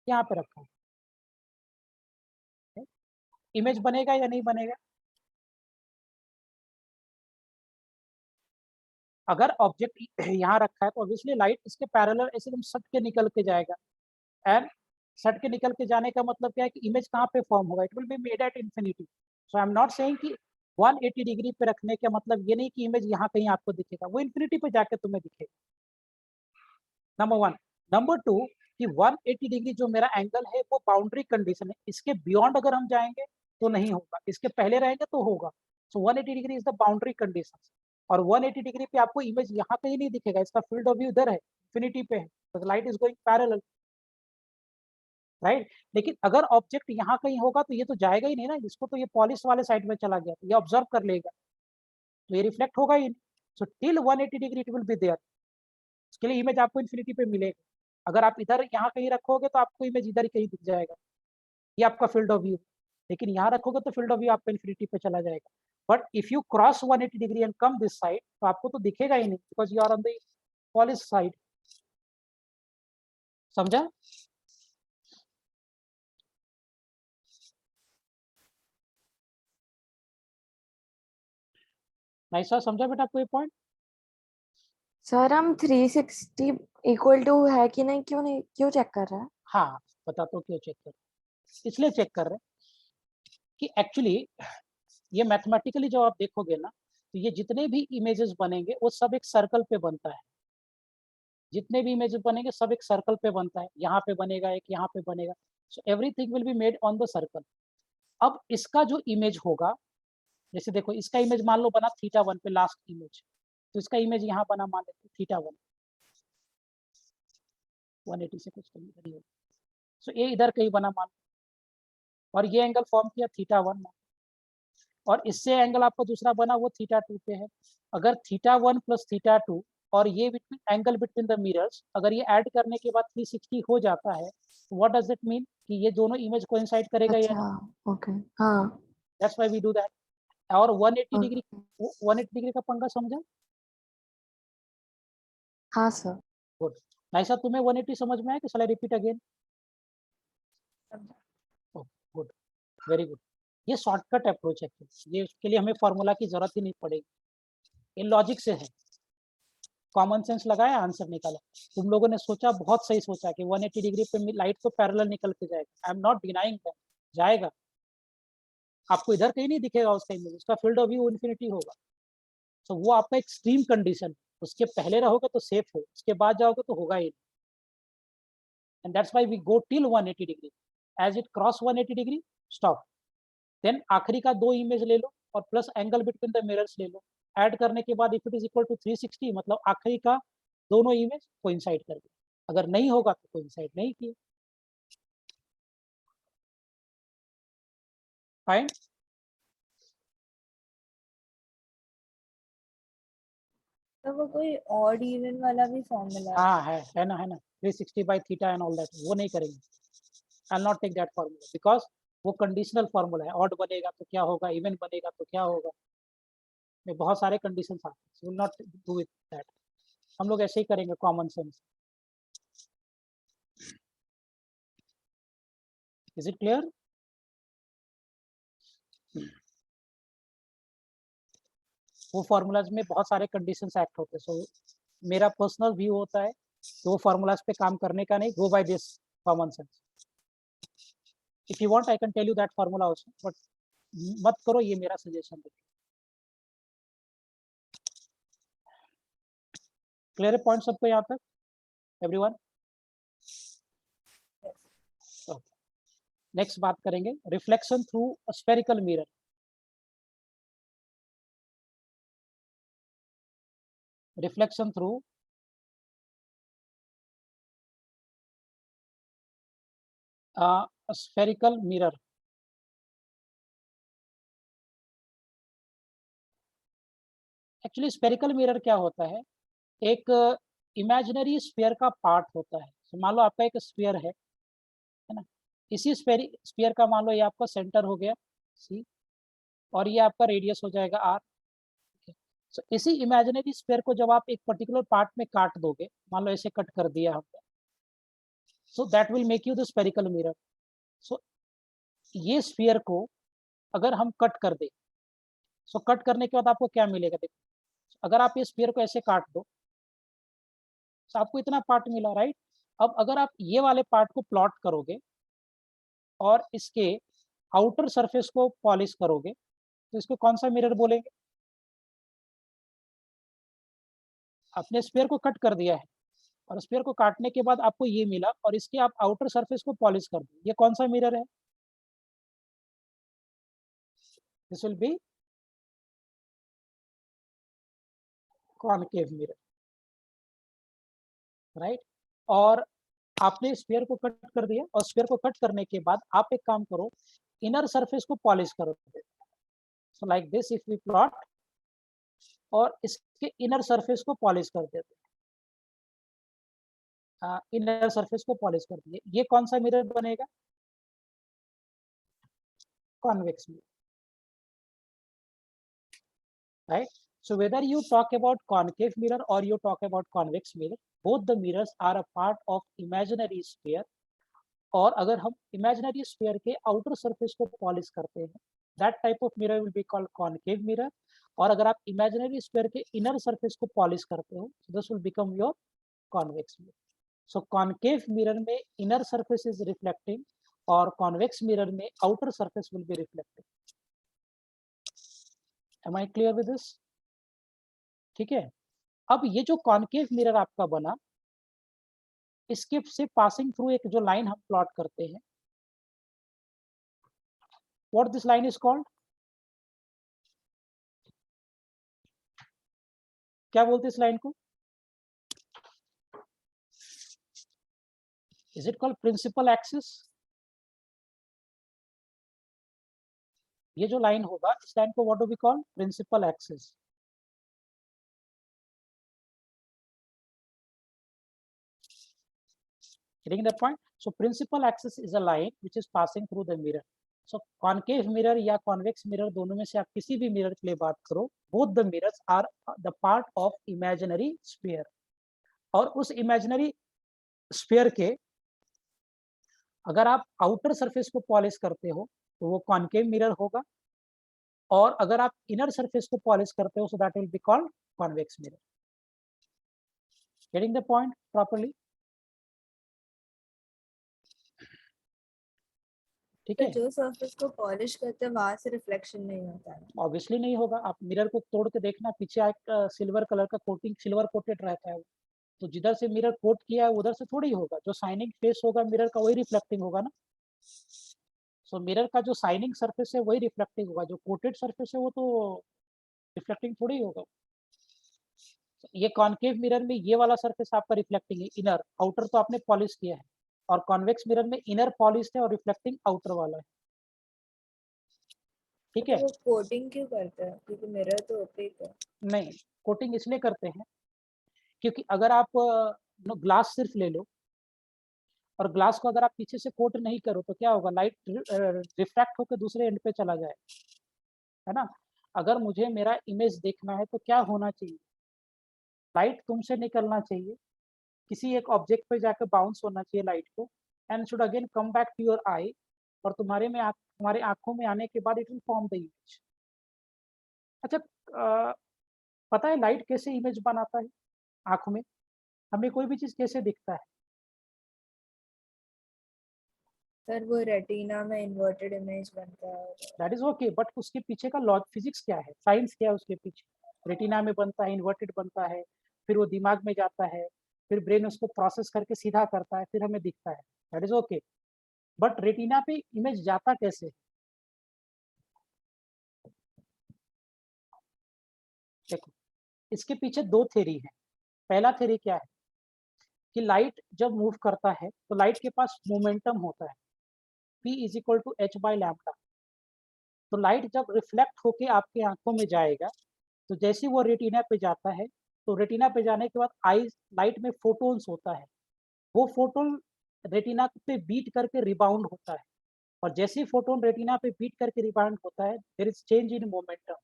यहाँ पे रखा है, इमेज बनेगा या नहीं बनेगा? अगर ऑब्जेक्ट यहाँ रखा है तो ऑब्वियसली लाइट इसके पैरेलल ऐसे एकदम सट के निकल के जाएगा, एंड सट के निकल के जाने का मतलब क्या है कि इमेज कहाँ पे फॉर्म होगा, it will be made at infinity. So I am not saying कि 180 डिग्री पे रखने का मतलब ये नहीं कि इमेज यहाँ कहीं आपको दिखेगा, वो इंफिनिटी पे जाके तुम्हें दिखेगा, नंबर वन। नंबर टू कि 180 डिग्री जो मेरा एंगल है वो बाउंड्री कंडीशन है, इसके बियॉन्ड अगर हम जाएंगे तो नहीं होगा, इसके पहले रहेंगे तो होगा। सो 180 degree is the boundary condition, और 180 डिग्री पे आपको इमेज यहाँ कहीं नहीं दिखेगा, इसका फील्ड ऑफ व्यू इधर है, इंफिनिटी पे है, तो light is going parallel, right. लेकिन अगर ऑब्जेक्ट यहाँ कहीं होगा तो ये तो जाएगा ही नहीं ना, इसको तो ये पॉलिश वाले साइड में चला गया, तो ये ऑब्जर्व कर लेगा, तो ये रिफ्लेक्ट होगा ही नहीं। So till 180 degree it will be there, इसके लिए इमेज आपको इन्फिनिटी पे मिलेगा। अगर आप इधर यहाँ कहीं रखोगे तो आपको इमेज इधर ही कहीं दिख जाएगा, ये आपका फील्ड ऑफ व्यू। लेकिन यहाँ रखोगे तो फील्ड ऑफ व्यू आपका इन्फिनिटी पे चला जाएगा। But if you cross 180 degree and come this side तो आपको तो दिखेगा ही नहीं, because you are on the polish side. समझा? नाइस सर, समझा बेटा आपको ये पॉइंट? सर हम 360 इक्वल टू है कि नहीं, क्यों चेक कर रहा है? हाँ बता तो क्यों चेक कर, इसलिए चेक कर रहे हैं कि एक्चुअली ये मैथमेटिकली जो आप देखोगे ना तो ये जितने भी इमेजेस बनेंगे वो सब एक सर्कल पे बनता है, जितने भी इमेजेस बनेंगे सब एक सर्कल पे बनता है, यहाँ पे बनेगा एक, यहाँ पे बनेगा, so everything will be made on the circle. अब इसका जो इमेज होगा, जैसे देखो इसका इमेज मान लो बना θ1 पे लास्ट इमेज, तो इसका इमेज यहाँ बना मान लेते θ1, 180 से कुछ कम इधर ही होगा, सो ये इधर कहीं बना मान, और ये एंगल फॉर्म किया θ1, और इससे एंगल आपका दूसरा बना वो θ2 पे है। अगर θ1 प्लस θ2 और ये एंगल बिटवीन द मिरर्स अगर ये ऐड करने के बाद 360 हो जाता है, व्हाट डज इट मीन कि ये दोनों इमेज कोइंसाइड करेगा या अच्छा, नहीं? ओके, हाँ, that's why we do that. और 180 डिग्री, ओके, 180 डिग्री का पंगा समझा? हाँ सर। गुड। नाइसा, तुम्हें 180 समझ में आया कि शैल आई रिपीट अगेन? समझा। Good, very good. ये शॉर्टकट अप्रोच है, ये उसके लिए हमें फॉर्मूला की जरूरत ही नहीं पड़ेगी, ये लॉजिक से है। कॉमन सेंस लगाया, आंसर निकाला। तुम लोगों ने सोचा, बहुत सही सोचा कि 180 डिग्री पे लाइट तो पैरेलल निकल के जाएगा। आई एम नॉट डिनाइंग दैट, जाएगा। आपको इधर कहीं नहीं दिखेगा उसका इमेज, उसका फील्ड ऑफ व्यू इन्फिनिटी होगा। तो वो आपका एक्सट्रीम कंडीशन, उसके पहले रहोगे तो सेफ हो, उसके बाद जाओगे तो होगा ही। And that's why we go till 180 degree. As it cross 180 degree, stop. Then आखिरी का 2 इमेज ले लो और plus angle between the mirrors ले लो। ऐड करने के बाद if it is equal to 360, मतलब आखिरी का दोनों इमेज कोइंसाइड कर दिया। अगर नहीं होगा तो कोइंसाइड नहीं किए। फाइन। तो वो कोई ऑड इवन वाला भी फॉर्मूला है? हाँ है ना 360 by theta and all that, वो नहीं करेंगे। I will not take that formula because वो कंडीशनल फॉर्मूला है। ऑड बनेगा तो क्या होगा, इवन बनेगा तो क्या होगा, में बहुत सारे कंडीशन आते हैं। Will not do it that. हम लोग ऐसे ही करेंगे common sense. Is it clear? वो फॉर्मूलाज में बहुत सारे कंडीशंस एक्ट होते हैं। सो मेरा पर्सनल व्यू होता है तो वो फॉर्मूलाज पे काम करने का नहीं, go by this common sense. If you want I can tell you that formula also, but मत करो, ये मेरा सजेशन है। क्लियर है पॉइंट सबको यहाँ तक, एवरीवन? नेक्स्ट बात करेंगे reflection through spherical mirror. Reflection through spherical mirror. Actually spherical mirror क्या होता है, एक इमेजिनरी स्फीयर का पार्ट होता है। तो मान लो आपका एक स्फीयर है ना, इसी स्फीयर का मान लो ये आपका सेंटर हो गया सी, और ये आपका रेडियस हो जाएगा आर। तो इसी इमेजिनरी स्फीयर को जब आप एक पर्टिकुलर पार्ट में काट दोगे, मान लो ऐसे कट कर दिया हमने, so that will make you the spherical mirror. So ये स्फीयर को अगर हम कट कर दे, सो कट करने के बाद आपको क्या मिलेगा, देखो अगर आप ये स्फीयर को ऐसे काट दो तो आपको इतना पार्ट मिला, राइट? अब अगर आप ये वाले पार्ट को प्लॉट करोगे और इसके आउटर सरफेस को पॉलिश करोगे तो इसको कौन सा मिरर बोलेंगे? आपने स्फीयर को कट कर दिया है और स्फीयर को काटने के बाद आपको ये मिला और इसके आप आउटर सरफेस को पॉलिश कर दो, ये कौन सा मिरर है? This will B concave mirror, right? और आपने स्फीयर को कट कर दिया और स्फीयर को कट करने के बाद आप एक काम करो, इनर सरफेस को पॉलिश करो। So like this if we plot, और इसके इनर सरफेस को पॉलिश कर देते हैं, इनर सरफेस को पॉलिश कर दिए, ये कौन सा मिरर बनेगा? Convex mirror, right? So whether you talk about concave mirror or you talk about convex mirror, both the mirrors are a part of imaginary sphere. और अगर हम imaginary sphere के outer surface को polish करते हैं, that type of mirror will be called concave mirror. और अगर आप imaginary sphere के inner surface को polish करते हो, so this will become your convex mirror. So concave mirror में inner surface is reflecting और convex mirror में outer surface will be reflecting. Am I clear with this? ठीक है। अब ये जो कॉनकेव मिरर आपका बना, इसके से पासिंग थ्रू एक जो लाइन हम प्लॉट करते हैं, what this line is called, क्या बोलते हैं इस लाइन को? Is it called principal axis? ये जो लाइन होगा इस लाइन को what do we call? Principal axis. Getting the point? So principal axis is a line which is passing through the mirror. So concave mirror या convex mirror दोनों में से आप किसी भी mirror के लिए बात करो, both the mirrors are the part of imaginary sphere. और उस imaginary sphere के अगर आप outer surface को polish करते हो तो वो concave mirror होगा, और अगर आप inner surface को polish करते हो so that will be called convex mirror. Getting the point properly? ठीक तो है, जो सरफेस को पॉलिश करते हैं वहां से रिफ्लेक्शन नहीं होता है। ऑब्वियसली नहीं होगा। आप मिरर को तोड़ के देखना, पीछे एक सिल्वर कलर का कोटिंग, सिल्वर कोटेड रहता है वो, तो जिधर से मिरर कोट किया है उधर से थोड़ी होगा। जो शाइनिंग फेस होगा मिरर का वही रिफ्लेक्टिंग होगा ना। सो मिरर का जो शाइनिंग सरफेस है वही रिफ्लेक्टिंग होगा, जो कोटेड सरफेस है वो तो रिफ्लेक्टिंग थोड़ी होगा। ये कॉनकेव मिरर में ये वाला सरफेस आपका रिफ्लेक्टिंग है, इनर। आउटर तो आपने पॉलिश किया है, और कॉन्वेक्स मिरर में इनर पॉलिश है और रिफ्लेक्टिंग आउटर वाला है। ठीक है, वो कोटिंग क्यों करते हैं? क्योंकि मिरर तो ओपेक है। नहीं, कोटिंग इसलिए करते हैं क्योंकि अगर आप ग्लास सिर्फ ले लो और ग्लास को अगर आप पीछे से कोट नहीं करो तो क्या होगा? लाइट रिफ्रैक्ट होकर दूसरे एंड पे चला जाए, है ना। अगर मुझे मेरा इमेज देखना है तो क्या होना चाहिए? लाइट तुमसे निकलना चाहिए, किसी एक ऑब्जेक्ट पे जाकर बाउंस होना चाहिए लाइट को, and should again come back to your eye, और तुम्हारे आंखों में आने के बाद it will form the image. अच्छा, पता है लाइट कैसे इमेज बनाता है आंखों में? हमें कोई भी चीज कैसे दिखता है? सर वो रेटिना में इन्वर्टेड इमेज बनता है। दैट इज ओके, बट उसके पीछे का लॉ फिजिक्स क्या है, साइंस क्या है उसके पीछे? रेटिना में बनता है, इन्वर्टेड बनता है, फिर वो दिमाग में जाता है, फिर ब्रेन उसको प्रोसेस करके सीधा करता है, फिर हमें दिखता है। That is okay, but retina पे इमेज जाता कैसे? देखो, इसके पीछे दो थ्योरी है। पहला थ्योरी क्या है कि लाइट जब मूव करता है तो लाइट के पास मोमेंटम होता है, p is equal to H by lambda. तो लाइट जब रिफ्लेक्ट होके आपके आंखों में जाएगा, तो जैसे वो रेटिना पे जाता है, तो रेटिना पे जाने के बाद आई लाइट में फोटोन्स होता है, वो फोटोन रेटिना पे बीट करके रिबाउंड होता है, और जैसे ही फोटोन रेटिना पे बीट करके रिबाउंड होता है there is change in momentum,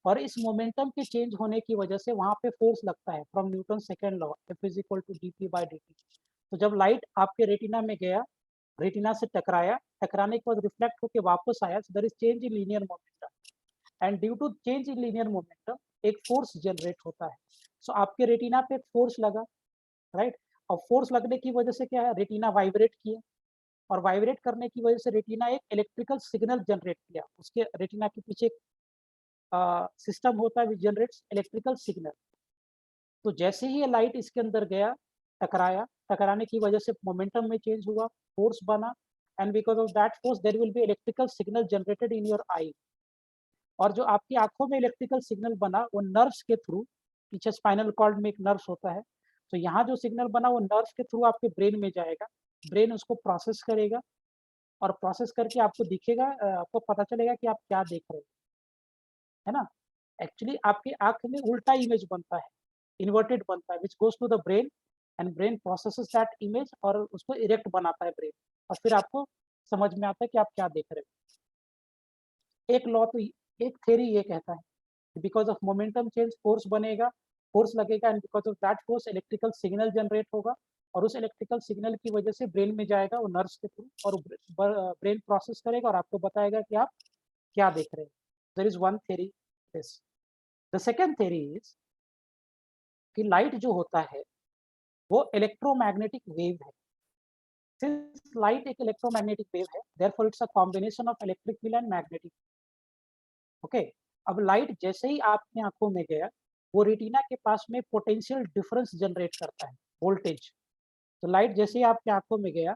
और इस मोमेंटम के चेंज होने की वजह से वहां पे फोर्स लगता है from Newton second law, F is equal to D P by D T. तो जब लाइट आपके रेटिना में गया, रेटिना से टकराया, टकराने के बाद रिफ्लेक्ट होकर वापस आया, so there is change in linear momentum, and due to change in linear momentum एक फोर्स जनरेट होता है। सो आपके रेटिना पे एक फोर्स लगा, राइट। और फोर्स लगने की वजह से क्या है, रेटिना वाइब्रेट किया, और वाइब्रेट करने की वजह से रेटिना एक इलेक्ट्रिकल सिग्नल जनरेट किया। उसके रेटिना के पीछे सिस्टम होता है विच जनरेट्स इलेक्ट्रिकल सिग्नल। तो जैसे ही ये लाइट इसके अंदर गया, टकराया, टकराने की वजह से मोमेंटम में चेंज हुआ, फोर्स बना, and because of that force there will be electrical signal generated in your eye. और जो आपकी आंखों में इलेक्ट्रिकल सिग्नल बना वो नर्व्स के थ्रू, पीछे स्पाइनल कॉर्ड में एक नर्व्स होता है, तो यहाँ जो सिग्नल बना वो नर्व्स के थ्रू आपके ब्रेन में जाएगा, ब्रेन उसको प्रोसेस करेगा, और प्रोसेस करके आपको दिखेगा, आपको पता चलेगा कि आप क्या देख रहे हैं, है ना। एक्चुअली आपकी आंख में उल्टा इमेज बनता है, इन्वर्टेड बनता है, which goes to the brain, and brain processes that image और उसको इरेक्ट बनाता है ब्रेन, और फिर आपको समझ में आता है कि आप क्या देख रहे हो। एक लॉ तो, एक थ्योरी ये कहता है because of momentum change force बनेगा, फोर्स लगेगा, and because of that force electrical signal generate होगा, और उस इलेक्ट्रिकल सिग्नल की वजह से ब्रेन में जाएगा वो नर्व्स के थ्रू, और ब्रेन प्रोसेस करेगा और आपको बताएगा कि आप क्या देख रहे हैं। There is one theory this. The second theory is कि लाइट जो होता है वो इलेक्ट्रोमैग्नेटिक वेव है। सिंस लाइट एक इलेक्ट्रोमैग्नेटिक वेव है, therefore it's a combination of electric field and magnetic. Okay, अब लाइट जैसे ही आपकी आंखों में गया, वो रेटिना के पास में पोटेंशियल डिफरेंस जनरेट करता है, वोल्टेज। तो लाइट जैसे ही आपकी आंखों में गया,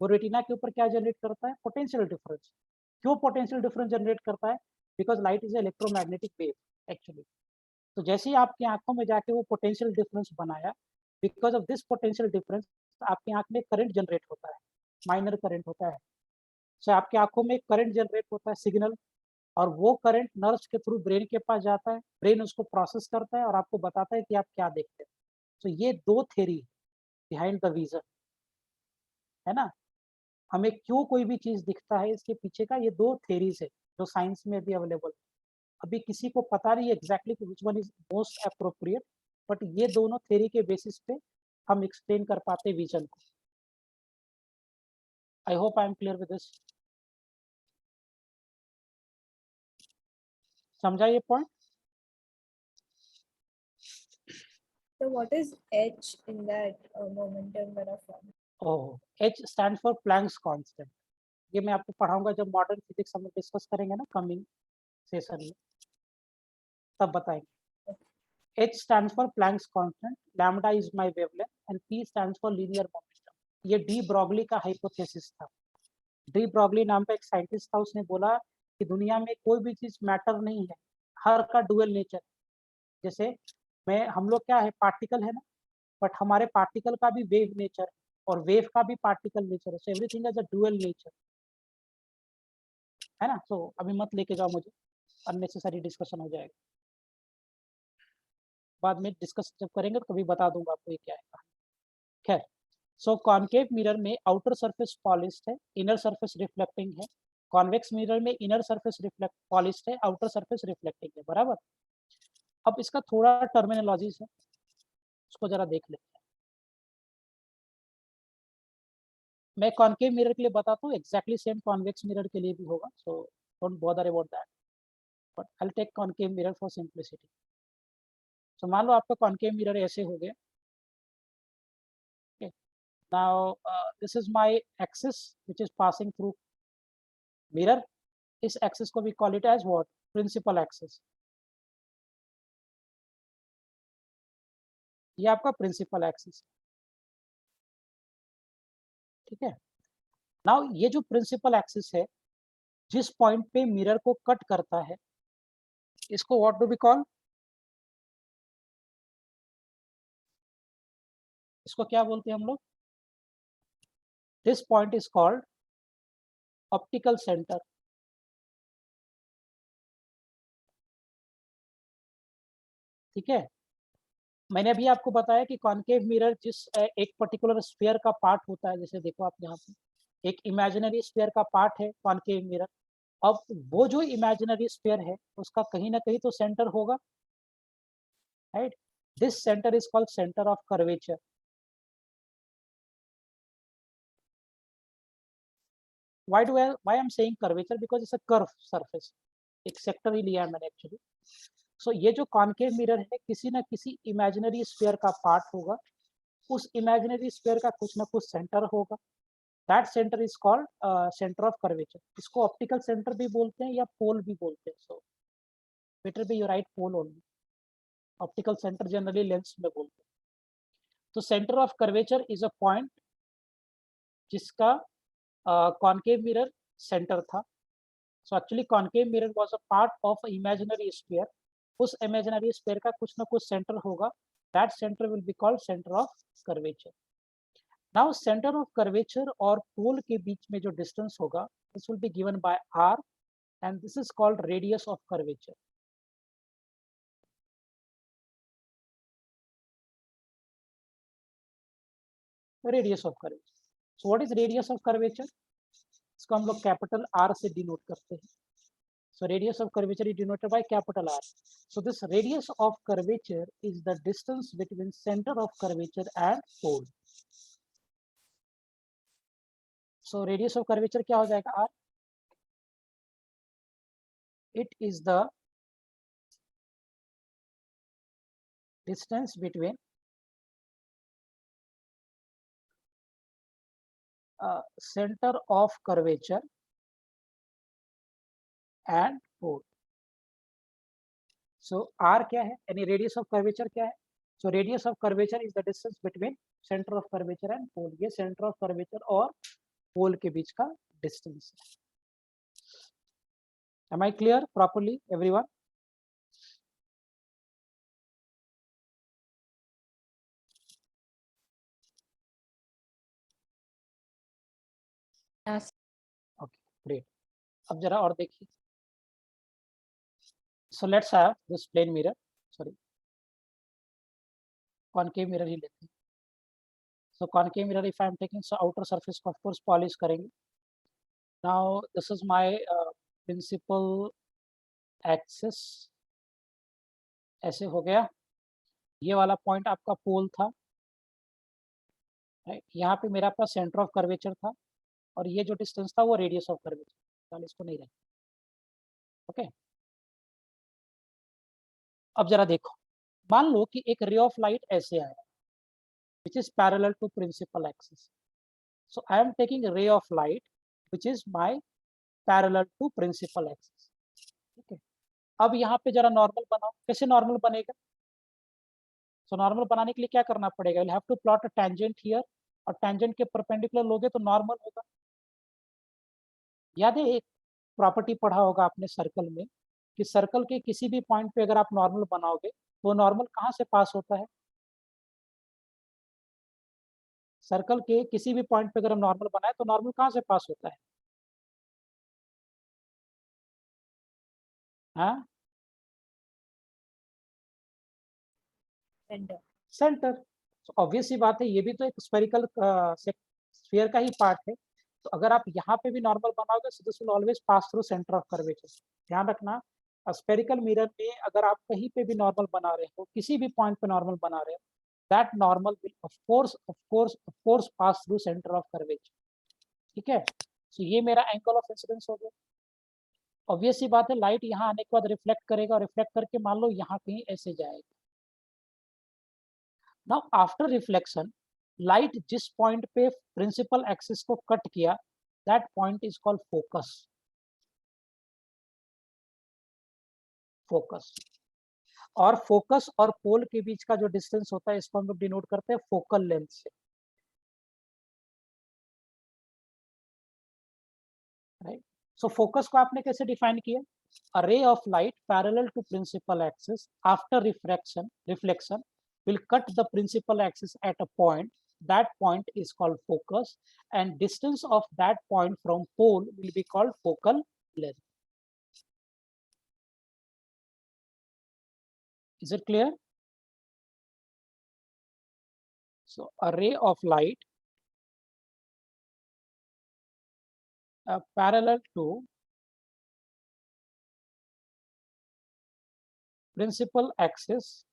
वो रेटिना के ऊपर क्या जनरेट करता है? Potential difference. क्यों पोटेंशियल डिफरेंस जनरेट करता है? Because light is electromagnetic wave actually. तो जैसे ही आपकी आंखों में जाके वो पोटेंशियल डिफरेंस बनाया, because of this potential difference आपकी आंख में करंट जनरेट होता है, माइनर करंट होता है। सो आपकी आंखों में करंट जनरेट होता है, सिग्नल, और वो करंट नर्व्स के थ्रू ब्रेन के पास जाता है, ब्रेन उसको प्रोसेस करता है और आपको बताता है कि आप क्या देखते हैं। तो ये 2 थ्योरी बिहाइंड द विजन, है ना? हमें क्यों कोई भी चीज़ दिखता है, इसके पीछे का ये 2 थ्योरीज है, जो साइंस में भी अवेलेबल है। अभी किसी को पता नहीं है एग्ज़ैक्टली कि which one is most appropriate, but ये दोनों थ्योरी के बेसिस पे हम एक्सप्लेन कर पाते हैं विजन को। I hope I am clear with this. समझा ये point? So what is h in that momentum that I found? Oh! H stands for Planck's constant. ये मैं आपको पढ़ाऊँगा जब मॉडर्न फिजिक्स हम लोग डिस्कस करेंगे ना कमिंग सेशन में, तब बताएँगे। H stands for Planck's constant, lambda is my wavelength, and P stands for linear momentum. ये डी ब्रॉगली का हाइपोथेसिस था। डी ब्रॉगली नाम का एक साइंटिस्ट था, उसने बोला कि दुनिया में कोई भी चीज मैटर नहीं है, हर का डुअल नेचर। जैसे मैं हम लोग क्या है, पार्टिकल है ना, बट हमारे पार्टिकल का भी वेव नेचर है और वेव का भी पार्टिकल नेचर है। So everything has a dual nature, है ना? सो अभी मत लेके जाओ मुझे, अननेसेसरी डिस्कशन हो जाएगा। बाद में डिस्कस जब करेंगे तो कभी बता दूंगा आपको ये क्या है। खैर, सो कॉनकेव मिरर में आउटर सरफेस पॉलिश्ड है, इनर सरफेस रिफ्लेक्टिंग है। कॉन्वेक्स मिरर में इनर सरफेस रिफ्लेक्ट पॉलिश्ड है, आउटर सरफेस रिफ्लेक्टिंग है, बराबर। अब इसका थोड़ा टर्मिनोलॉजीज है, उसको जरा देख लेते हैं। मैं कॉनकेव मिरर के लिए बताता हूँ, एग्जैक्टली सेम कॉन्वेक्स मिरर के लिए भी होगा, so don't bother about that, but I will take concave mirror for simplicity. So मान लो आपका कॉनकेव मिरर ऐसे हो गया। Now this is my axis which is passing through mirror. इस एक्सिस को भी call it as what, principal axis. ये आपका प्रिंसिपल एक्सिस, ठीक है। नाउ ये जो प्रिंसिपल एक्सिस है, जिस पॉइंट पे मिरर को कट करता है, इसको व्हाट डू वी कॉल? इसको क्या बोलते हैं हम लोग? This point is called optical centre, ठीक है। मैंने अभी आपको बताया कि कॉनकेव मिरर जिस एक पर्टिकुलर स्फीयर का पार्ट होता है, जैसे देखो आप यहाँ पे एक इमेजिनरी स्फीयर का पार्ट है कॉनकेव मिरर। अब वो जो इमेजिनरी स्फीयर है उसका कहीं ना कहीं तो सेंटर होगा, right? This centre is called centre of curvature. why I'm saying curvature? Because it's a curved surface, एक सेक्टर ही लिया है मैंने एक्चुअली। सो ये जो कॉनकेव मिरर है, किसी ना किसी इमेजिनरी स्फीयर का पार्ट होगा, उस इमेजिनरी स्फीयर का कुछ ना कुछ सेंटर होगा। That centre is called centre of curvature. इसको ऑप्टिकल सेंटर भी बोलते हैं या पोल भी बोलते हैं, so better be you write pole only. Optical centre generally lens में बोलते हैं। तो centre of curvature is a point जिसका कॉनकेव मिरर सेंटर था। So actually concave mirror was a part of imaginary sphere. उस इमेजिनरी स्फीयर का कुछ ना कुछ सेंटर होगा, that centre will be called centre of curvature. Now centre of curvature और pole के बीच में जो डिस्टेंस होगा, this will be given by r, and this is called radius of curvature. Radius of curvature, so what is radius of curvature? इसको हम लोग capital R से डिनोट करते हैं। So radius of curvature is denoted by capital R. So this radius of curvature is the distance between center of curvature and pole. So radius of curvature क्या हो जाएगा R? It is the distance between center of curvature and pole. So R क्या है? यानी radius of curvature क्या है? So radius of curvature is the distance between center of curvature and pole. ये center of curvature और pole के बीच का distance है। Am I clear properly, everyone? Yes. Okay, great. अब जरा और देखिए, So let's have this plane mirror, sorry, concave mirror ही लेते हैं. So concave mirror if I am taking, so outer surface को of course polish करेंगे. Now this is my principal axis. ऐसे हो गया. ये वाला पॉइंट आपका पोल था, राइट. यहाँ पे मेरा पास सेंटर ऑफ कर्वेचर था और ये जो डिस्टेंस था वो रेडियस ऑफ कर्वेचर. चल इसको नहीं रहे. ओके. अब जरा देखो, मान लो कि एक रे ऑफ लाइट ऐसे आया which is parallel to principal axis. So I am taking a ray of light which is my parallel to principal axis. ठीक है. अब यहाँ पे जरा नॉर्मल बनाओ. कैसे नॉर्मल बनेगा? सो नॉर्मल बनाने के लिए क्या करना पड़ेगा? You have to plot a tangent here, और टेंजेंट के परपेंडिकुलर लोगे तो नॉर्मल होगा. याद है एक प्रॉपर्टी पढ़ा होगा आपने सर्कल में कि सर्कल के किसी भी पॉइंट पे अगर आप नॉर्मल बनाओगे तो नॉर्मल कहाँ से पास होता है? सर्कल के किसी भी पॉइंट पे अगर हम नॉर्मल बनाए तो नॉर्मल कहाँ से पास होता है? हाँ, सेंटर. सेंटर. तो ऑब्वियस सी बात है, ये भी तो एक स्फेरिकल स्फीयर का ही पार्ट है. तो अगर आप यहाँ पे भी नॉर्मल बनाओगे so this will always pass through center of curvature. ध्यान रखना, स्फेरिकल मिरर में अगर आप कहीं पे भी नॉर्मल बना रहे हो, किसी भी पॉइंट पे नॉर्मल बना रहे हो, that normal will of course pass through centre of curvature. ठीक है. सो ये मेरा एंगल ऑफ इंसिडेंस हो गया. ऑब्वियस सी बात है, लाइट यहाँ आने के बाद रिफ्लेक्ट करेगा और रिफ्लेक्ट करके मान लो यहाँ कहीं ऐसे जाएगा. नाउ आफ्टर रिफ्लेक्शन, लाइट जिस पॉइंट पे प्रिंसिपल एक्सिस को कट किया, that point is called focus. Focus. और फोकस और पोल के बीच का जो डिस्टेंस होता है इसको हम लोग डिनोट करते हैं फोकल लेंथ से. राइट. सो फोकस को आपने कैसे डिफाइन किया? A ray of light parallel to principal axis after reflection will cut the principal axis at a point. That point is called focus, and distance of that point from pole will be called focal length. Is it clear? So a ray of light parallel to principal axis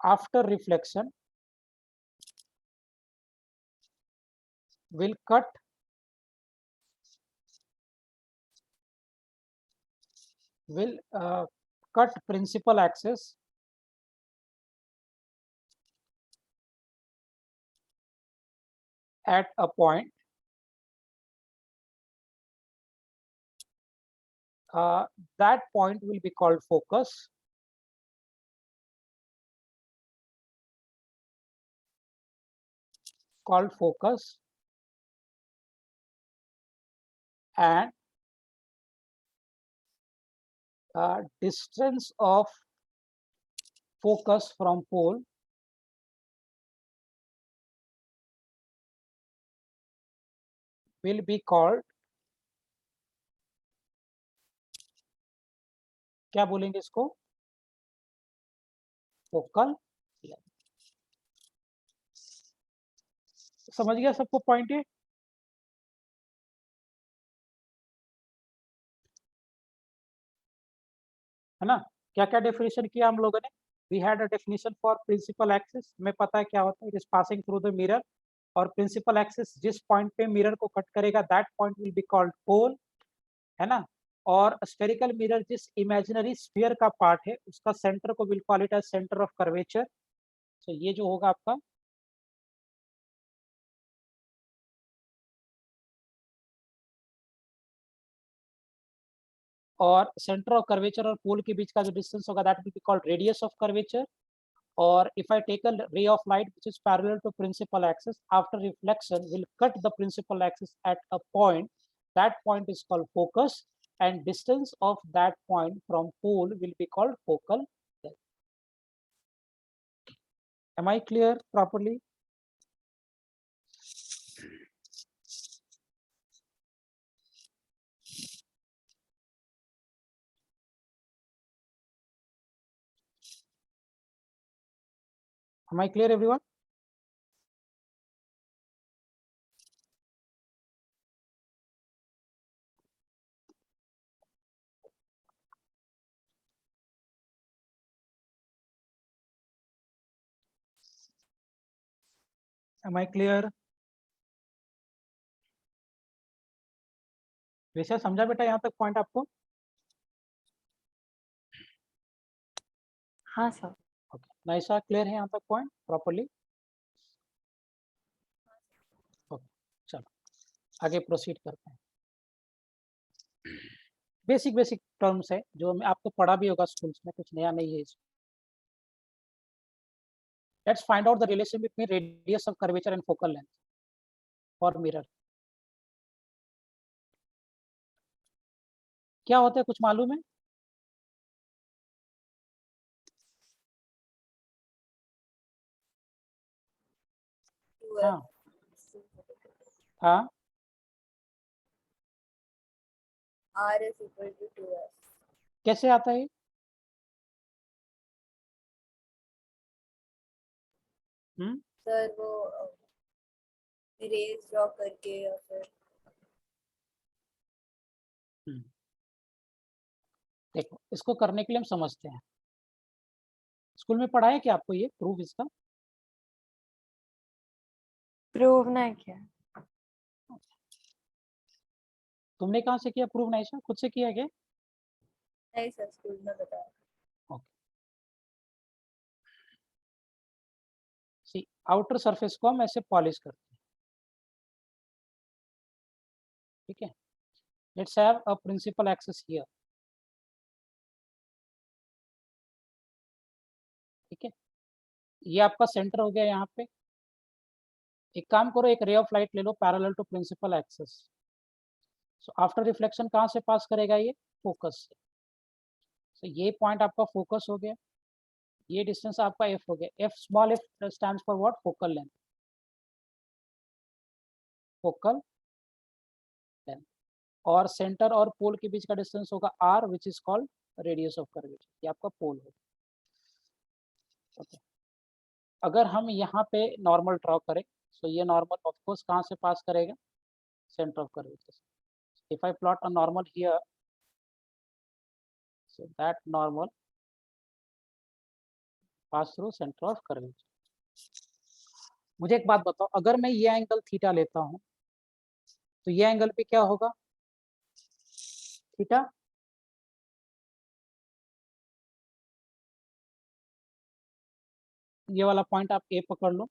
after reflection will cut principal axis at a point. That point will be called focus, and distance of focus from pole will be called, क्या बोलेंगे इसको? Focal length. समझ गया सबको point है? है ना? क्या क्या डेफिनेशन किया हम लोगों ने? We had a definition for principal axis. हमें पता है क्या होता है, it is passing through the mirror. और प्रिंसिपल एक्सिस जिस पॉइंट पे मिरर को कट करेगा that point will be called pole. है ना? और स्फेरिकल मिरर जिस इमेजिनरी स्फीयर का पार्ट है उसका सेंटर को will call it as centre of curvature. So ये जो होगा आपका और सेंटर ऑफ कर्वेचर और पोल के बीच का जो डिस्टेंस होगा that will be called radius of curvature. और if I take a ray of light which is parallel to principal axis after reflection will cut the principal axis at a point, that point is called focus, and distance of that point from pole will be called focal length. Am I clear properly? Am I clear, everyone? Am I clear? वैसे समझा बेटा यहाँ तक point आपको? हाँ sir. Okay, Naisa clear है यहाँ तक पॉइंट प्रॉपर्ली? ओके, चलो आगे प्रोसीड करते हैं। बेसिक टर्म्स है जो आपको पढ़ा भी होगा स्कूल्स में, कुछ नया नहीं है इसमें। Let's find out the relation between radius of curvature and focal length for mirror. क्या होता है, कुछ मालूम है? हाँ हाँ, R is equal to 2f. कैसे आता है? सर वो रेज ड्रॉ करके या फिर देखो, इसको करने के लिए हम समझते हैं। स्कूल में पढ़ा है क्या आपको ये प्रूफ इसका? प्रूव नहीं किया। तुमने कहाँ से किया प्रूफ? नाइसा खुद से किया क्या? नहीं सर, स्कूल में बताया। ओके, सी आउटर सरफेस को हम ऐसे पॉलिश करते हैं, ठीक है। Let's have a principal axis here, ठीक है। ये आपका सेंटर हो गया यहाँ पे। एक काम करो, एक रे ऑफ लाइट ले लो parallel to principal axis. So after reflection कहाँ से पास करेगा? ये फोकस से। सो ये पॉइंट आपका फोकस हो गया, ये डिस्टेंस आपका एफ हो गया। F small F stands for what? Focal length. Focal length. और सेंटर और पोल के बीच का डिस्टेंस होगा R, which is called radius of curvature. ये आपका पोल होगा, ओके। अगर हम यहाँ पे नॉर्मल ड्रॉ करें, सो ये नॉर्मल ऑफ कोर्स कहाँ से पास करेगा? Centre of curvature. If I plot a normal here, so that normal pass through center of curvature. मुझे एक बात बताओ, अगर मैं ये एंगल थीटा लेता हूं तो ये एंगल पे क्या होगा? थीटा। ये वाला पॉइंट आप ए पकड़ लो,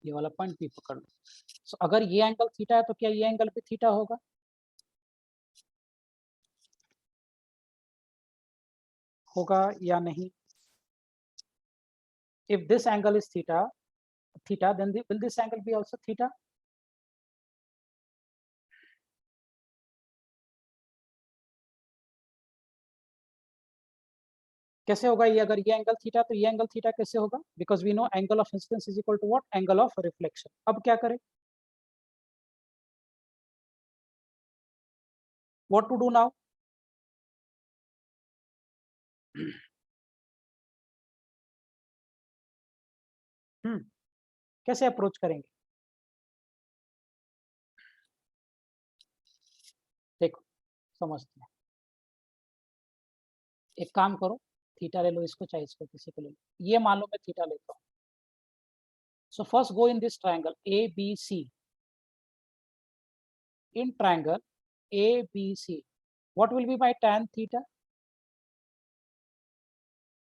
ये वाला पॉइंट बी पकड़ लो। सो अगर ये एंगल थीटा है तो क्या ये एंगल पे थीटा होगा? होगा या नहीं? if this angle is theta, then will this angle be also theta? कैसे होगा ये? अगर ये एंगल थीटा तो ये एंगल थीटा कैसे होगा? Because we know angle of incidence is equal to what? Angle of reflection. अब क्या करें? What to do now? कैसे अप्रोच करेंगे? देखो समझते हैं। एक काम करो, थीटा ले लो, इसको चाहे इसको, किसी को ले लो। ये मान लो मैं थीटा लेता हूँ। So first go in this triangle A B C. In triangle A B C, what will be my tan theta?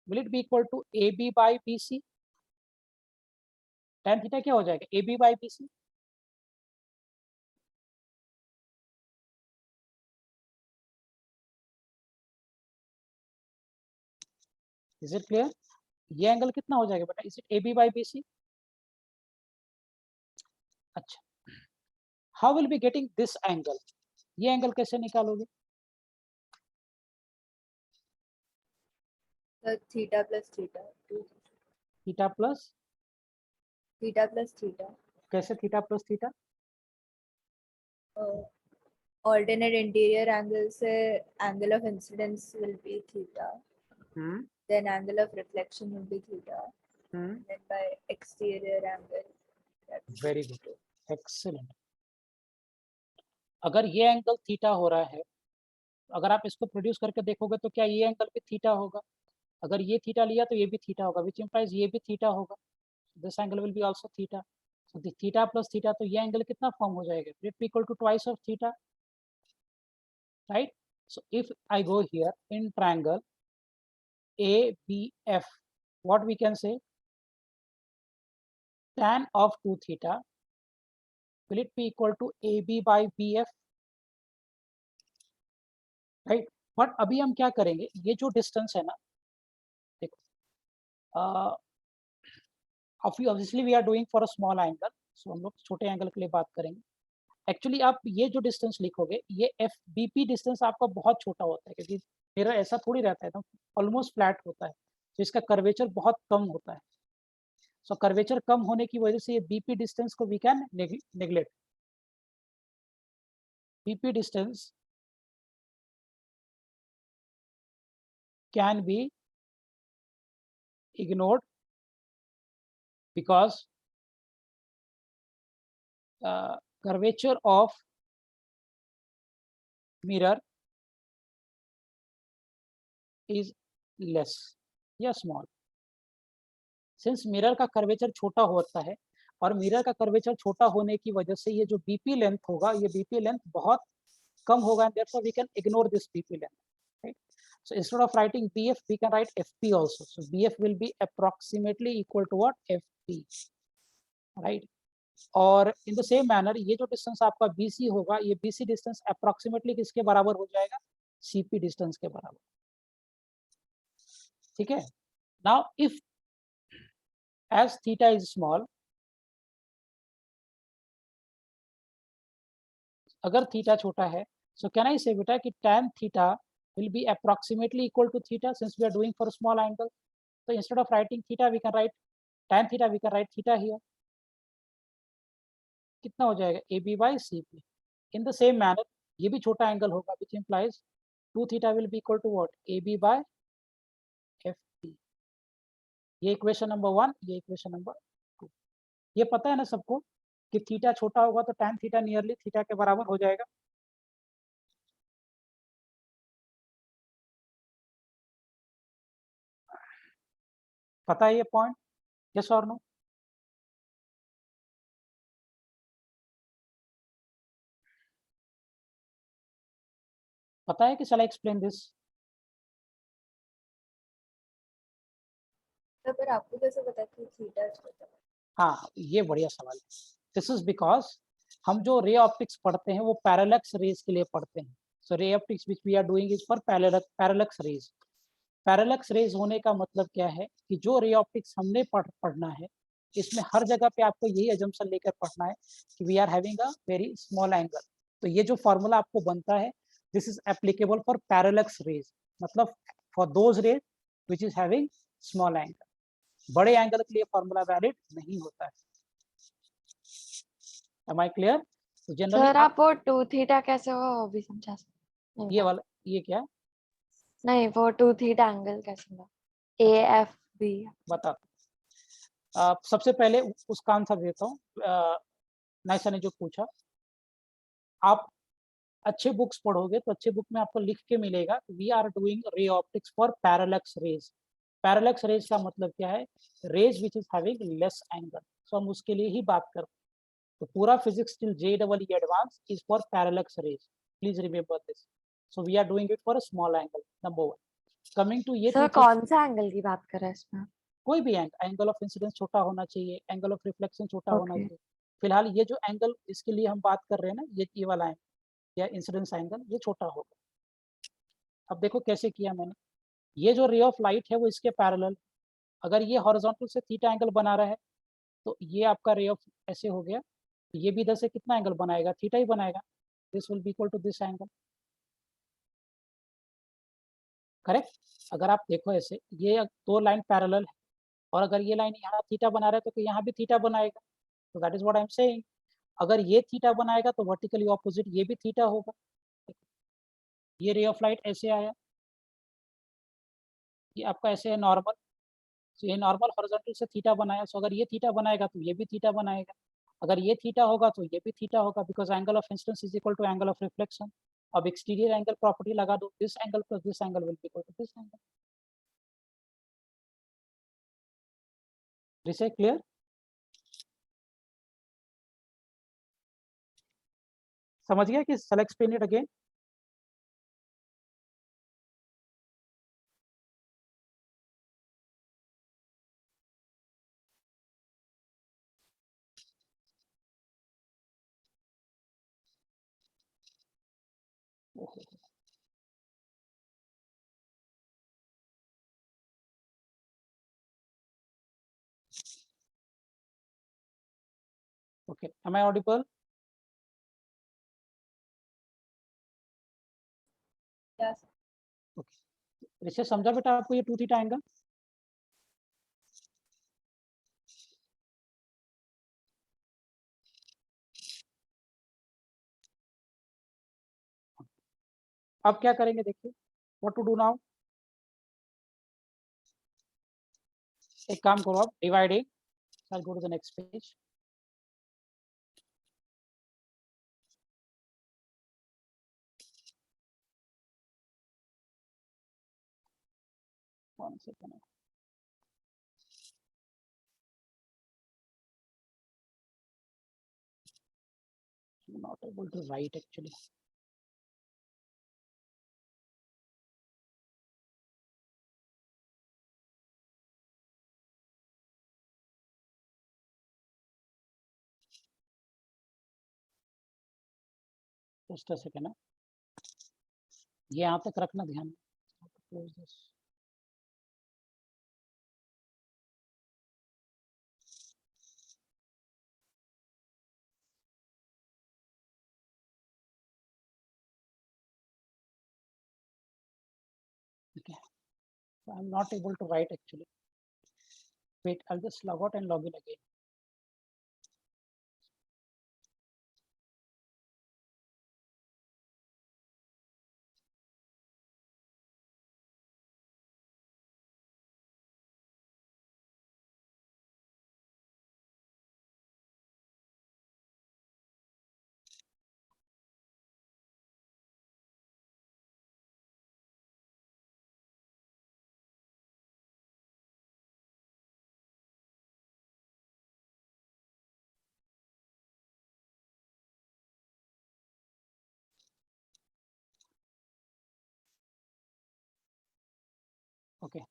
Will it be equal to AB by BC? tan theta क्या हो जाएगा? AB by BC। Is it clear? ये angle कितना हो जाएगा बेटा? Is it AB by BC? अच्छा, how will be getting this angle? ये एंगल कैसे निकालोगे? Theta plus theta, theta plus theta plus theta. कैसे theta plus theta? Alternate interior angle से angle of incidence will be theta, then angle of reflection will be theta, then by exterior angle. Very good, excellent. अगर ये angle theta हो रहा है, अगर आप इसको प्रोड्यूस करके देखोगे तो क्या ये एंगल भी थीटा होगा? अगर ये थीटा लिया तो ये भी थीटा होगा, विच इम्प्लाइज ये भी थीटा होगा। This angle will be also theta. So the theta plus theta, तो ये एंगल कितना फॉर्म हो जाएगा? It be equal to twice of theta, right? So if I go here in triangle ABF, what we can say? Tan of 2 theta, will it be equal to AB by BF, right? But अभी हम क्या करेंगे, ये जो distance है ना, देखो, obviously we are doing for a small angle, so हम लोग छोटे एंगल के लिए बात करेंगे। एक्चुअली आप ये जो डिस्टेंस लिखोगे, ये FBP डिस्टेंस आपका बहुत छोटा होता है, क्योंकि मिरर ऐसा थोड़ी रहता है ना, ऑलमोस्ट फ्लैट होता है, तो इसका कर्वेचर बहुत कम होता है। सो कर्वेचर कम होने की वजह से ये BP डिस्टेंस को we can neglect. BP distance can be ignored because curvature of mirror is less या small। सिंस मिरर का कर्वेचर छोटा होता है और मिरर का कर्वेचर छोटा होने की वजह से ये जो BP लेंथ होगा, ये BP लेंथ बहुत कम होगा, and therefore we can ignore this BP length, right? So instead of writing BF, we can write FP also. So BF will be approximately equal to what? FP, right? और in the same manner ये जो distance आपका BC होगा, ये BC distance approximately किसके बराबर हो जाएगा? CP डिस्टेंस के बराबर, ठीक है? Now if as theta is small, अगर थीटा छोटा है, so can I say बेटा कि tan theta will be approximately equal to theta since we are doing for a small angle. So instead of writing theta, we can write tan theta, we can write theta here. कितना हो जाएगा? AB by CP. In the same manner, ये भी छोटा angle होगा, which implies 2 theta will be equal to what? AB by FP. ये equation number 1, ये equation number 2। ये पता है ना सबको कि थीटा छोटा होगा तो tan थीटा नियरली थीटा के बराबर हो जाएगा। पता है ये पॉइंट? यस और नो? पता है कि shall I explain this? तो पर आपको कैसे पता कि थीटा छोटा है? हाँ, ये बढ़िया सवाल है। दिस इज बिकॉज हम जो रे ऑप्टिक्स पढ़ते हैं वो पैरेलक्स रेज के लिए पढ़ते हैं। So ray optics which we are doing is for parallax rays. Parallax rays होने का मतलब क्या है कि जो रे ऑप्टिक्स हमने पढ़ना है, इसमें हर जगह पे आपको यही अजम्पशन लेकर पढ़ना है कि we are having a very small angle. तो ये जो फॉर्मूला आपको बनता है, this is applicable for parallax rays, मतलब for those rays which is having small angle. बड़े एंगल के लिए फॉर्मूला वैलिड नहीं होता है। Am I clear? तो जनरली सर आप वो 2 थीटा कैसे हुआ वो भी समझा सकते? ये वाला, ये क्या नहीं, वो 2 थीटा एंगल कैसे हुआ? AFB। बता। सबसे पहले उसका आंसर देता हूँ। नाइसा ने जो पूछा, आप अच्छे बुक्स पढ़ोगे तो अच्छे बुक में आपको लिख के मिलेगा we are doing ray optics for parallax rays. Parallax rays का मतलब क्या है? Rays which is having less angle. So हम उसके लिए ही बात करते हैं। तो पूरा physics till JEE advance is for parallax rays, please remember this. So we are doing it for a small angle, number 1। Coming to ये सर कौन सा एंगल की बात कर रहे हैं इसमें? कोई भी एंगल ऑफ इंसिडेंस छोटा होना चाहिए, एंगल ऑफ रिफ्लेक्शन छोटा होना ओके। चाहिए। फिलहाल ये जो एंगल इसके लिए हम बात कर रहे हैं ना, ये वाला एंगल या इंसिडेंस एंगल, ये छोटा होगा। अब देखो कैसे किया मैंने। ये जो रे ऑफ लाइट है वो इसके पैरेलल, अगर ये हॉरिजॉन्टल से थीटा एंगल बना रहा है तो ये आपका रे ऑफ ऐसे हो गया, ये भी इधर से कितना एंगल बनाएगा? थीटा ही बनाएगा। This will be equal to this angle, correct? अगर आप देखो ऐसे, ये दो लाइन पैरेलल है और अगर ये लाइन यहाँ थीटा बना रहा है तो यहाँ भी थीटा बनाएगा। तो that is what I am saying. अगर ये थीटा बनाएगा तो वर्टिकली ऑपोजिट ये भी थीटा होगा। ये रे ऑफ लाइट ऐसे आया, ये आपका ऐसे है नॉर्मल, तो ये नॉर्मल हॉरिजॉन्टल से थीटा बनाया, सो अगर ये थीटा बनाएगा तो ये भी थीटा बनाएगा, अगर ये थीटा होगा तो ये भी थीटा होगा, because angle of incidence is equal to angle of reflection. अब एक्सटीरियर एंगल प्रॉपर्टी लगा दो, this angle plus this angle will be equal to this angle. This is clear? समझ गया कि shall explain it again? Okay, am I audible? Yes. Okay, इससे समझा बेटा आपको ये 2 थीटा एंगल? अब क्या करेंगे देखिए, व्हाट टू डू नाउ? एक काम करो आप, dividing, I'll go to the next page. One second. I'm not able to write actually. Just a second. ये यहाँ तक रखना ध्यान में। Close this. Okay. So I'm not able to write actually. Wait, I'll just log out and log in again. Okay.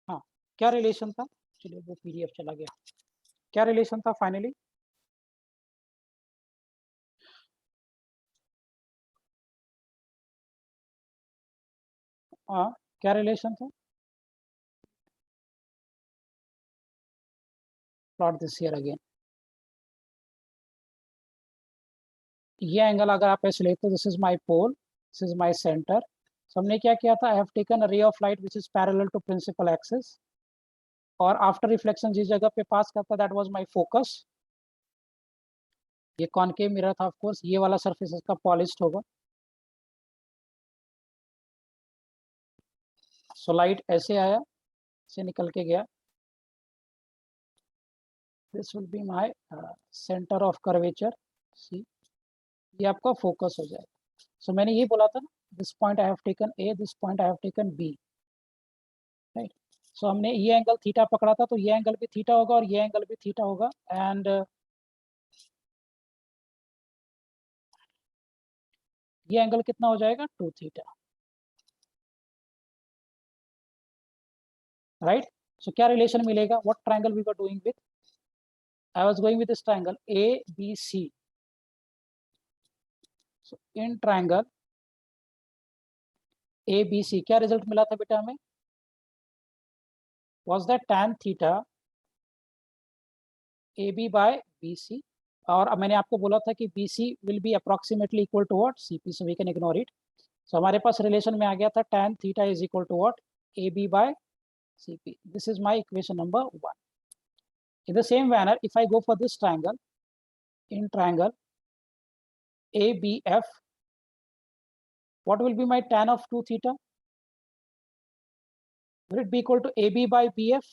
हाँ, क्या relation था? चलिए वो पीडीएफ चला गया। क्या रिलेशन था फाइनली? हाँ, क्या रिलेशन था? Plot this here again. ये एंगल अगर आप ऐसे लेते हो, this is my pole, this is my centre. So हमने क्या किया था, I have taken a ray of light which is parallel to principal axis, और आफ्टर रिफ्लेक्शन जिस जगह पे पास करता, दैट वाज माय फोकस। ये कॉनकेव मिरर था, ऑफ कोर्स ये वाला सरफेस इसका पॉलिश्ड होगा। सो लाइट ऐसे आया, से निकल के गया, this will be my centre of curvature. C, ये आपका फोकस हो जाएगा। सो मैंने ये बोला था ना, this point I have taken A, this point I have taken B, right. सो हमने ये एंगल थीटा पकड़ा था, तो ये एंगल भी थीटा होगा और ये एंगल भी थीटा होगा, एंड ये एंगल कितना हो जाएगा, 2 थीटा, राइट। सो क्या रिलेशन मिलेगा, what triangle we were doing with? I was going with this triangle A B C. So in triangle A B C क्या रिजल्ट मिला था बेटा हमें? was that tan theta AB by BC, और अब मैंने आपको बोला था कि BC will be approximately equal to what, CP, so we can ignore it. So हमारे पास रिलेशन में आ गया था tan theta is equal to what, AB by CP. This is my equation number 1. In the same manner, if I go for this triangle, in triangle ABF, what will be my tan of 2 theta? Will it be equal to AB by BF?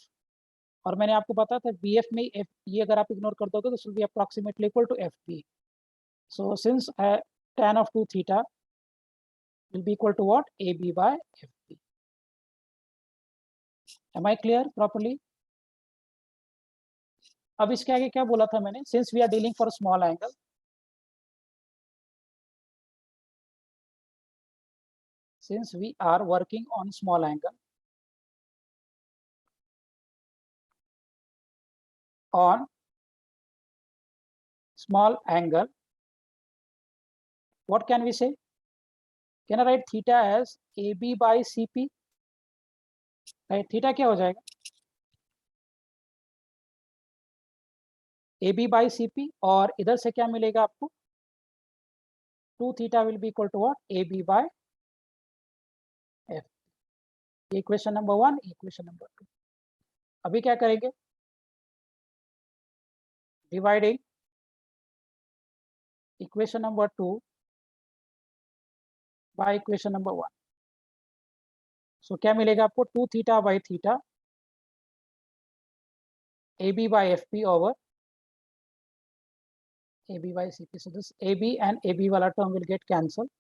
और मैंने आपको बताया था BF में F, ये अगर आप ignore कर दोगे तो this will be approximately equal to FB. So since tan of 2 theta will be equal to what? AB by FB. Am I clear properly? अब इसके आगे क्या बोला था मैंने? Since we are dealing for a small angle, since we are working on small angle, on small angle, what can we say? Can I write theta as AB by CP? Right, theta क्या हो जाएगा? AB by CP, और इधर से क्या मिलेगा आपको? 2 theta will be equal to what? AB by F. Equation number 1, equation number 2. अभी क्या करेंगे? Dividing equation number 2 by equation number 1. सो क्या मिलेगा आपको? 2 theta by theta AB by FP over AB by CP. So this AB and AB वाला term will get cancelled.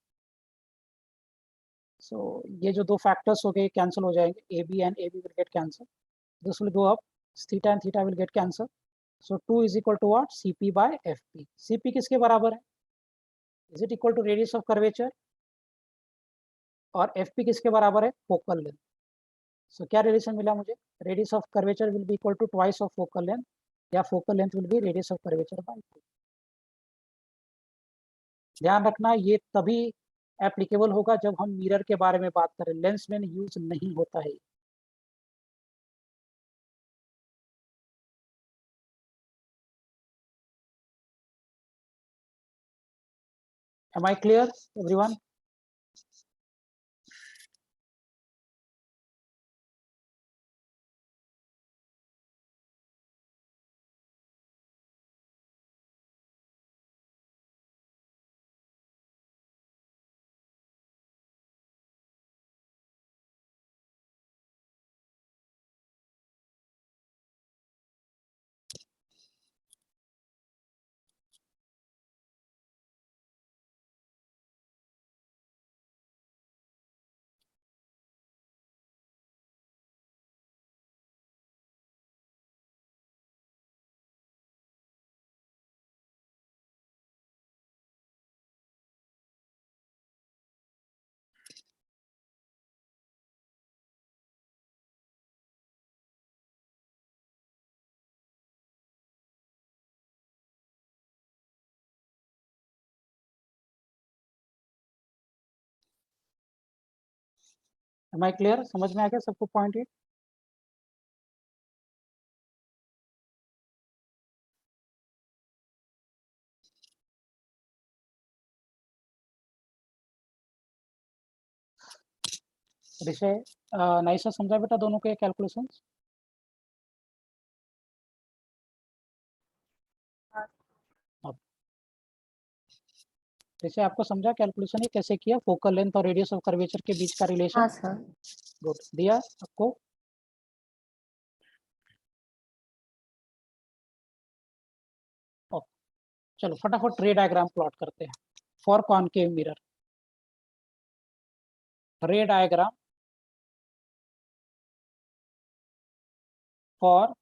So ये जो दो factors हो गए cancel हो जाएंगे. AB and AB will get cancelled. This will go up. Theta and theta will get cancelled. So 2 is equal to what? CP by FP. CP किसके बराबर है? Is it equal to radius of curvature? और FP किसके बराबर है? Focal length. So क्या relation मिला मुझे? Radius of curvature will be equal to twice of focal length, या focal length will be radius of curvature by 2. ध्यान रखना ये तभी एप्लीकेबल होगा जब हम मिरर के बारे में बात करें, लेंस में यूज नहीं होता है. Am I clear, everyone? Am I clear? समझ में आ गया सबको पॉइंट ये? विषय नाइसा समझा बेटा दोनों के कैलकुलेशंस? जैसे आपको समझा कैलकुलेशन ये कैसे किया, फोकल लेंथ और रेडियस ऑफ कर्वेचर के बीच का रिलेशन? हाँ सर. गुड, दिया आपको. चलो फटाफट रे डायग्राम प्लॉट करते हैं फॉर कॉनकेव मिरर. रे diagram for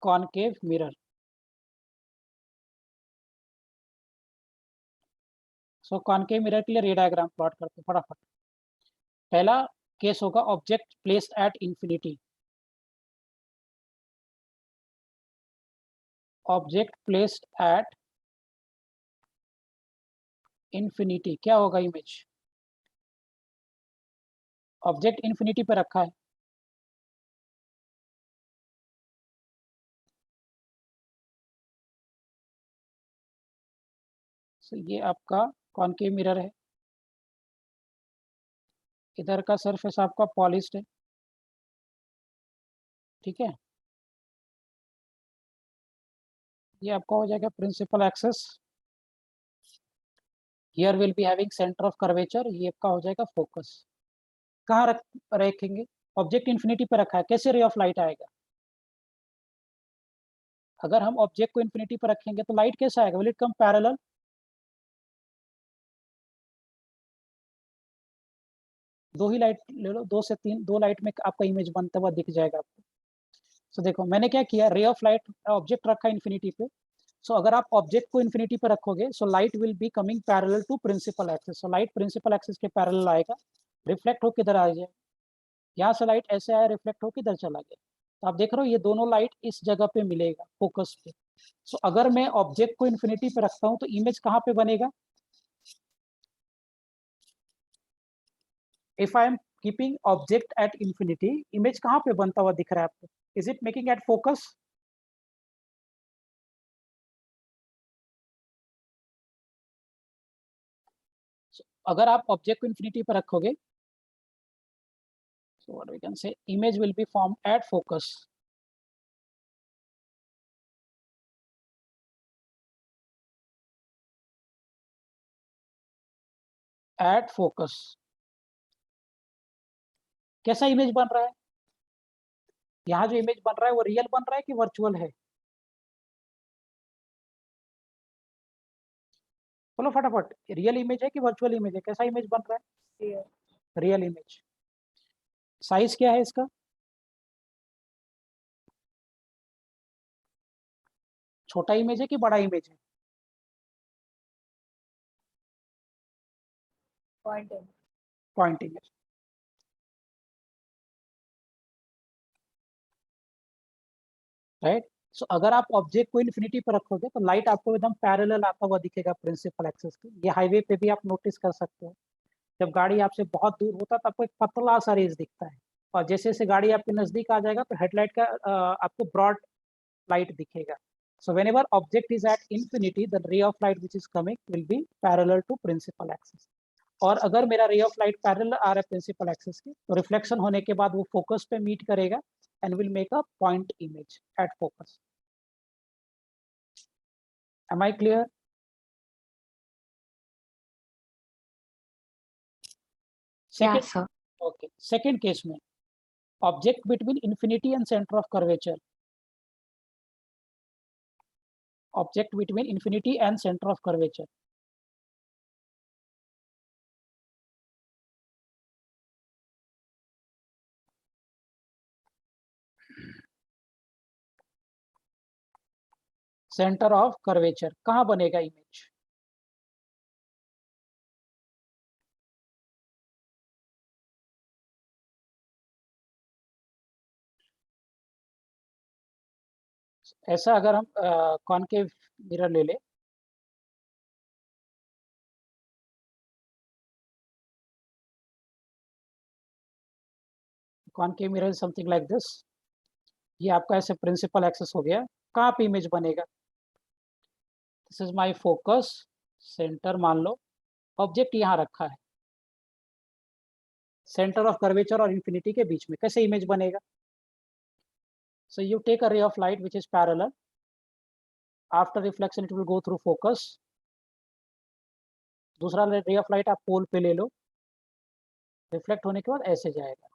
concave mirror. So concave mirror के लिए रे डायग्राम प्लॉट करते हैं फटाफट. पहला केस होगा object placed at infinity. Object placed at infinity. क्या होगा इमेज? ऑब्जेक्ट इंफिनिटी पे रखा है. So, ये आपका कॉनकेव मिरर है. इधर का सरफेस आपका पॉलिश्ड है. ठीक है, ये आपका हो जाएगा principal axis. Here will be having centre of curvature, ये आपका हो जाएगा फोकस। कहाँ रखेंगे? ऑब्जेक्ट इन्फिनिटी पे रखा है, कैसे रे ऑफ लाइट आएगा? अगर हम ऑब्जेक्ट को इन्फिनिटी पर रखेंगे तो लाइट कैसा आएगा? Will it come parallel? दो ही लाइट ले लो, 2 से 3, 2 लाइट में आपका इमेज बनता हुआ दिख जाएगा आपको। सो देखो मैंने क्या किया, रे ऑफ लाइट ऑब्जेक्ट रखा इन्फिनिटी पे। सो अगर आप ऑब्जेक्ट को इन्फिनिटी पे रखोगे so light will be coming parallel to principal axis. So light principal axis के पैरेलल आएगा, रिफ्लेक्ट हो किधर आ जाए, यहाँ से लाइट ऐसे आया, रिफ्लेक्ट हो किधर चला गया। तो आप देख रहे हो ये दोनों लाइट इस जगह पे मिलेगा, फोकस पे। सो अगर मैं ऑब्जेक्ट को इन्फिनिटी पे रखता हूँ तो इमेज कहाँ पे बनेगा? If I am keeping object at infinity, image कहाँ पे बनता हुआ दिख रहा है आपको? Is it making at focus? अगर आप ऑब्जेक्ट को इंफिनिटी पर रखोगे so what we can say, image will be formed at focus. At focus कैसा इमेज बन रहा है? यहाँ जो इमेज बन रहा है वो रियल बन रहा है कि वर्चुअल है? बोलो फटाफट, रियल इमेज है कि वर्चुअल इमेज है? कैसा इमेज बन रहा है? Real image. साइज क्या है इसका? छोटा इमेज है कि बड़ा इमेज है? Point image, right. सो अगर आप ऑब्जेक्ट को इन्फिनिटी पर रखोगे तो लाइट आपको एकदम पैरेलल आता हुआ दिखेगा प्रिंसिपल एक्सिस के। ये हाईवे पे भी आप नोटिस कर सकते हो, जब गाड़ी आपसे बहुत दूर होता है तो आपको एक पतला सा रेस दिखता है, और जैसे जैसे गाड़ी आपके नजदीक आ जाएगा तो हेडलाइट का आपको ब्रॉड लाइट दिखेगा। So whenever object is at infinity, the ray of light which is coming will be parallel to principal axis. और अगर मेरा रे ऑफ लाइट पैरेलल आ रहा है प्रिंसिपल एक्सिस के तो रिफ्लेक्शन होने के बाद वो फोकस पे मीट करेगा and will make a point image at focus. Am I clear? Second, Yes, sir. Okay, second case में object between infinity and centre of curvature, object between infinity and centre of curvature. Centre of curvature कहाँ बनेगा image? ऐसा अगर हम concave mirror ले ले, concave mirror something like this, ये आपका ऐसे प्रिंसिपल एक्सेस हो गया, कहाँ पे इमेज बनेगा? This is my focus, centre मान लो, ऑब्जेक्ट यहाँ रखा है, सेंटर ऑफ कर्वेचर और इंफिनिटी के बीच में, कैसे इमेज बनेगा? So you take a ray of light which is parallel, after reflection it will go through focus, दूसरा रे ऑफ लाइट आप पोल पे ले लो, रिफ्लेक्ट होने के बाद ऐसे जाएगा,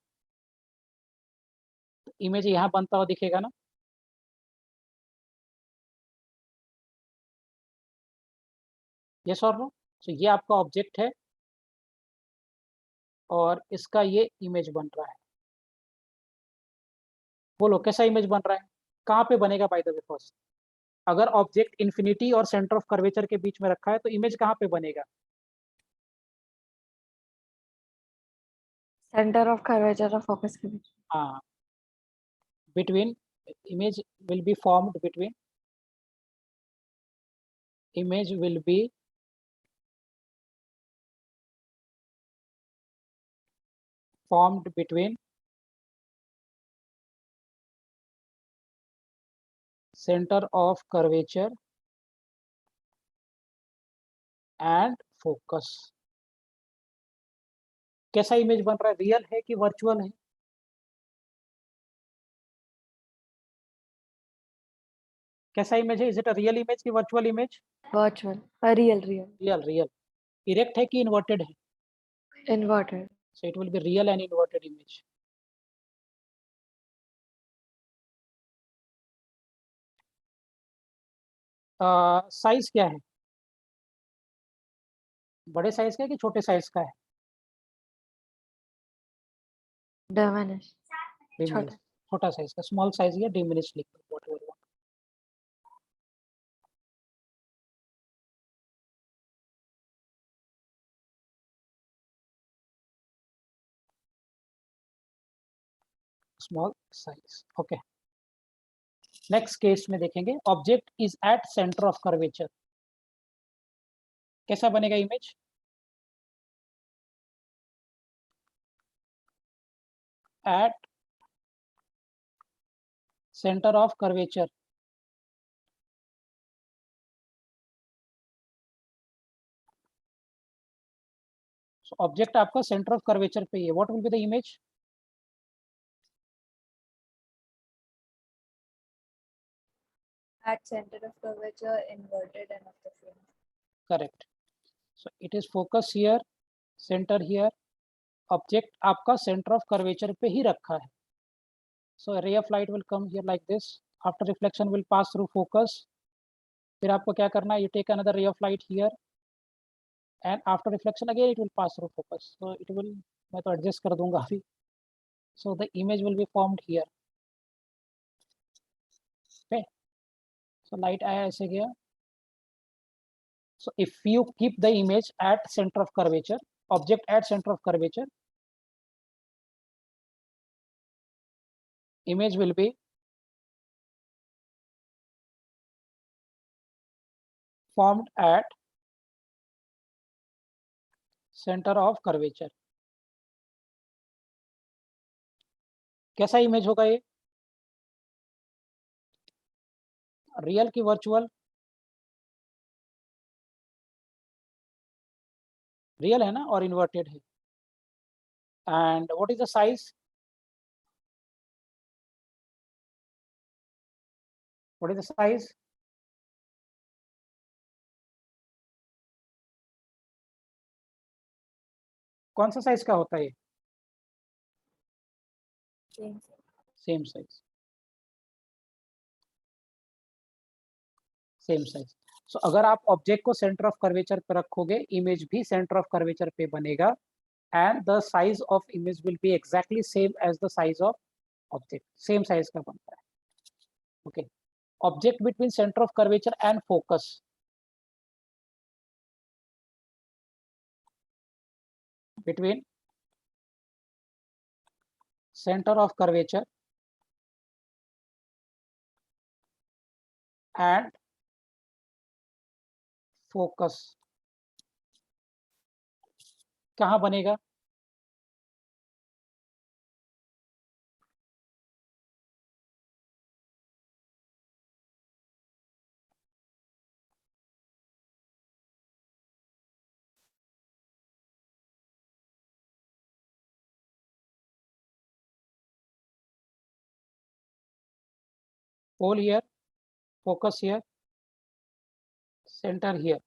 तो इमेज यहाँ बनता हुआ दिखेगा ना? यस और नो? सो ये आपका ऑब्जेक्ट है और इसका ये इमेज बन रहा है। बोलो कैसा इमेज बन रहा है, कहाँ पे बनेगा बाय द वे फर्स्ट? अगर ऑब्जेक्ट इंफिनिटी और सेंटर ऑफ कर्वेचर के बीच में रखा है तो इमेज कहाँ पे बनेगा? Center of curvature और focus के बीच। हाँ, between, image will be formed between, image will be formed between center of curvature and focus। कैसा इमेज बन रहा है, रियल है कि वर्चुअल है? कैसा इमेज है, is it a real image कि virtual image? Virtual, real, real. Real, real. Erect है कि इन्वर्टेड है? Inverted. So it will be real and inverted image. Size क्या है? बड़े साइज का है कि छोटे साइज का है? Diminish. डिमिनिश, छोटा. छोटा साइज का, स्मॉल साइज या डिमिनिश लिख लो, whatever you want. Small size. Okay. Next case में देखेंगे, object is at centre of curvature. कैसा बनेगा इमेज? At centre of curvature. Object आपका सेंटर ऑफ कर्वेचर पे ही है. What will be the image? At center of curvature, inverted and of the frame. Correct. So it is focus here, centre here. Object आपका centre of curvature पे ही रखा है. So ray of light will come here like this. After reflection will pass through focus. फिर आपको क्या करना है, you take another ray of light here and after reflection again it will pass through focus. So it will, मैं तो adjust कर दूंगा अभी. So the image will be formed here. Okay. So light आया, ऐसे गया. So if you keep the image at center of curvature, object at center of curvature, image will be formed at center of curvature. कैसा image होगा ये? Real की virtual? Real है ना, और इन्वर्टेड है. And what is the size? What is the size? कौन सा साइज का होता है ये? Same. Same size. Same size. So अगर आप ऑब्जेक्ट को सेंटर ऑफ कर्वेचर पे रखोगे, इमेज भी सेंटर ऑफ कर्वेचर पे बनेगा. And the size of image will be exactly same as the size of object. Same size का बनता है. Okay. Object between centre of curvature and focus. Between center of curvature and focus कहाँ बनेगा? Pole here, focus here, center here.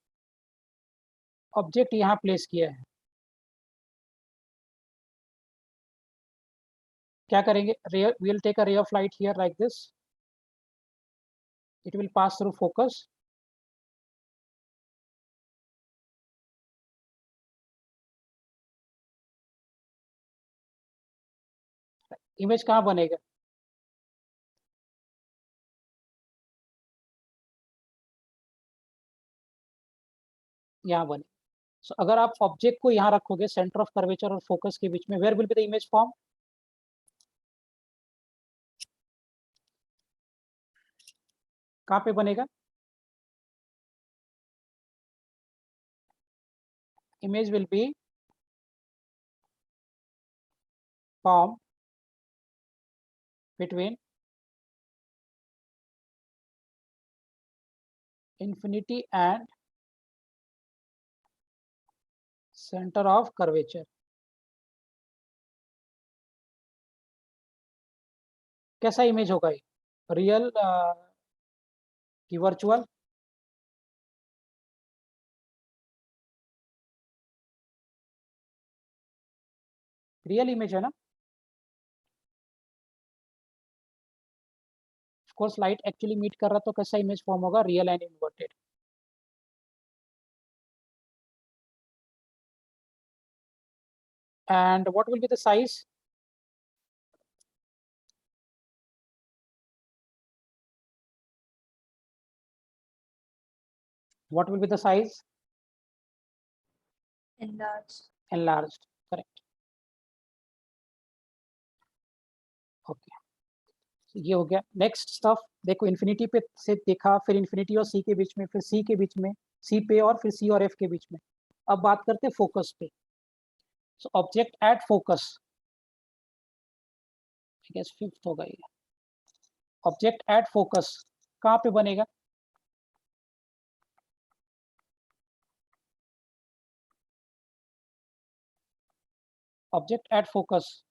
Object यहाँ place किया है. क्या करेंगे? ray, we will take a ray of light here like this. It will pass through focus. Image कहाँ बनेगा? यहाँ बने. सो अगर आप ऑब्जेक्ट को यहाँ रखोगे सेंटर ऑफ कर्वेचर और फोकस के बीच में, where will be the image form? कहाँ पे बनेगा? Image will be form between infinity and center of curvature. कैसा इमेज होगा ये? रियल की वर्चुअल? रियल इमेज है ना। Of course light actually meet कर रहा तो कैसा इमेज फॉर्म होगा, real and inverted. And what will be the size? What will be the size? Enlarged. Enlarged, correct. Okay, ये हो गया। नेक्स्ट स्टफ देखो, इन्फिनिटी पे से देखा, फिर इन्फिनिटी और सी के बीच में, फिर सी के बीच में, सी पे, और फिर सी और एफ के बीच में। अब बात करते हैं फोकस पे। So object at focus, I guess fifth होगा ये। ऑब्जेक्ट एट फोकस कहाँ पे बनेगा? ऑब्जेक्ट एट फोकस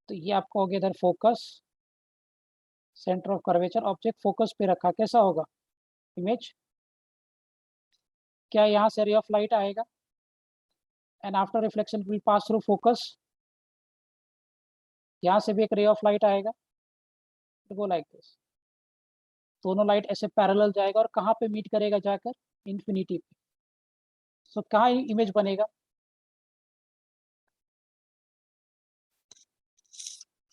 तो ये आपका हो गया इधर focus, centre of curvature. Object focus पे रखा, कैसा होगा इमेज? क्या यहाँ से रे ऑफ लाइट आएगा and after reflection will pass through focus? यहाँ से भी एक रे ऑफ लाइट आएगा, गो लाइक दिस। दोनों लाइट ऐसे पैरेलल जाएगा और कहाँ पे मीट करेगा जाकर? इन्फिनिटी पे। सो कहाँ इमेज बनेगा?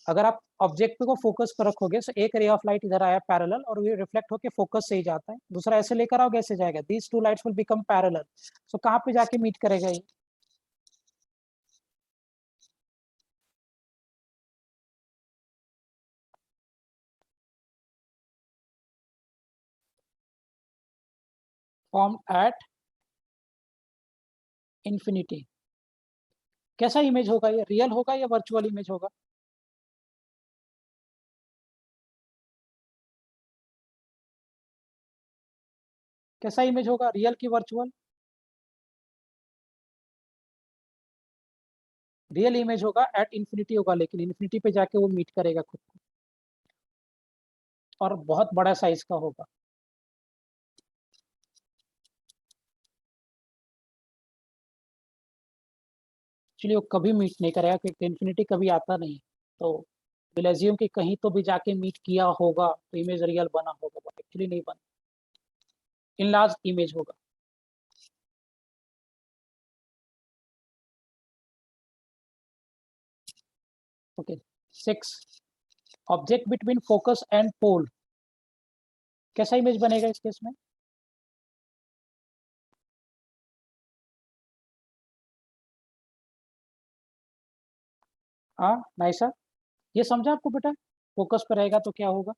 अगर आप ऑब्जेक्ट को फोकस पर रखोगे तो एक रे ऑफ लाइट इधर आया पैरेलल और ये रिफ्लेक्ट होके फोकस से ही जाता है, दूसरा ऐसे लेकर आओगे ऐसे जाएगा, these two lights will become parallel. So कहाँ पे जाके मीट करेगा ये? Form at infinity. कैसा इमेज होगा ये, रियल होगा या वर्चुअल इमेज होगा? कैसा इमेज होगा, रियल की वर्चुअल? रियल इमेज होगा, एट इन्फिनिटी होगा, लेकिन इन्फिनिटी पे जाके वो मीट करेगा खुद को, और बहुत बड़ा साइज का होगा। एक्चुअली वो कभी मीट नहीं करेगा क्योंकि इन्फिनिटी कभी आता नहीं, तो विल अज्यूम कि कहीं तो भी जाके मीट किया होगा तो इमेज रियल बना होगा, बट एक्चुअली नहीं बना, इनलार्ज इमेज होगा। Okay, 6, object between focus and pole, कैसा इमेज बनेगा इस केस में? हाँ नाइसा, ये समझा आपको बेटा? फोकस पर रहेगा तो क्या होगा?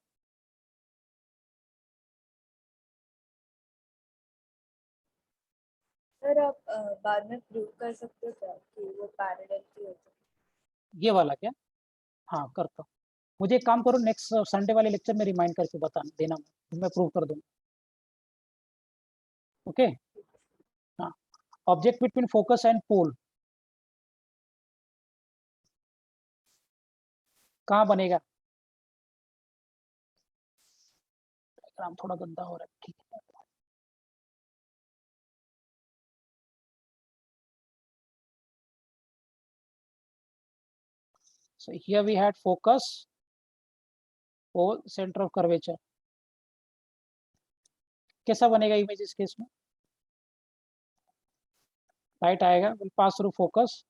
सर आप बाद में प्रूव कर सकते हो क्या कि वो पैरेलल की होती है? ये वाला क्या? हाँ करता हूँ। मुझे एक काम करो, नेक्स्ट संडे वाले लेक्चर में रिमाइंड करके बता देना, मैं प्रूव कर दूंगा। ओके, हाँ। ऑब्जेक्ट बिटवीन फोकस एंड पोल कहाँ बनेगा? डायग्राम थोड़ा गंदा हो रहा है, ठीक है। So here we had focus, pole, center of curvature. कैसा बनेगा इमेज इस केस में? लाइट आएगा, विल पास थ्रू फोकस,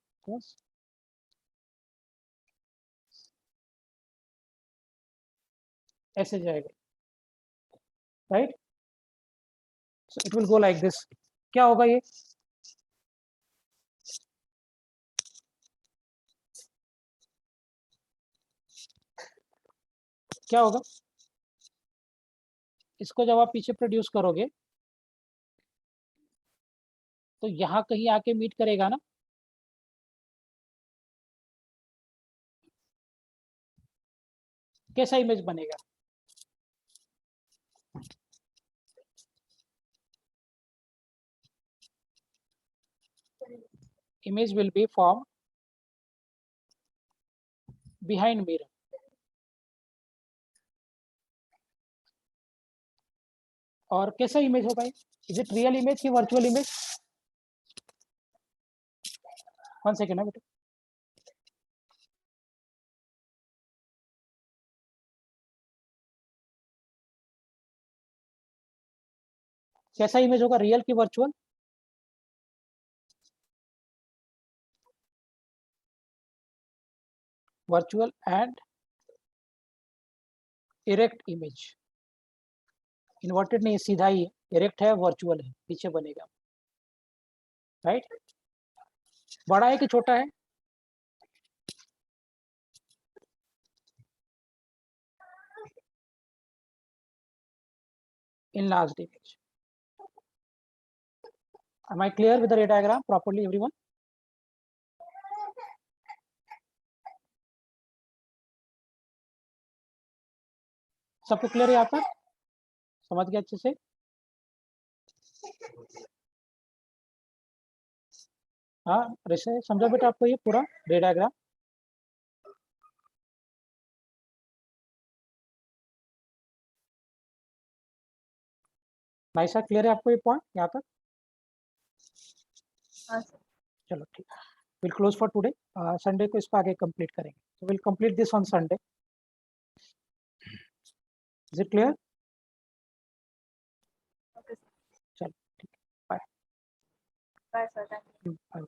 ऐसे जाएगा, right? So it will go like this. क्या होगा ये? क्या होगा इसको जब आप पीछे प्रोड्यूस करोगे तो यहाँ कहीं आके मीट करेगा ना? कैसा इमेज बनेगा? image will be formed behind mirror. और कैसा इमेज होगा? इज इट रियल इमेज की वर्चुअल इमेज? 1 सेकेंड है बेटा। कैसा इमेज होगा, रियल की virtual? Virtual and erect image. Inverted नहीं, सीधा ही है, इरेक्ट है, वर्चुअल है, पीछे बनेगा, राइट? बड़ा है कि छोटा है? Enlarged image. Am I clear with the ray diagram properly, everyone? सबको क्लियर है यहाँ पर? समझ गया अच्छे से? हाँ, वैसे समझा बेटा आपको ये पूरा रे डायग्राम? भाई साहब क्लियर है आपको ये पॉइंट यहाँ तक? हाँ सर। चलो ठीक है, will close for today. Sunday को इसको आगे कंप्लीट करेंगे, तो will complete this on Sunday. Is it clear? Okay sir. चलो ठीक है, bye. Bye sir, thank you. Bye.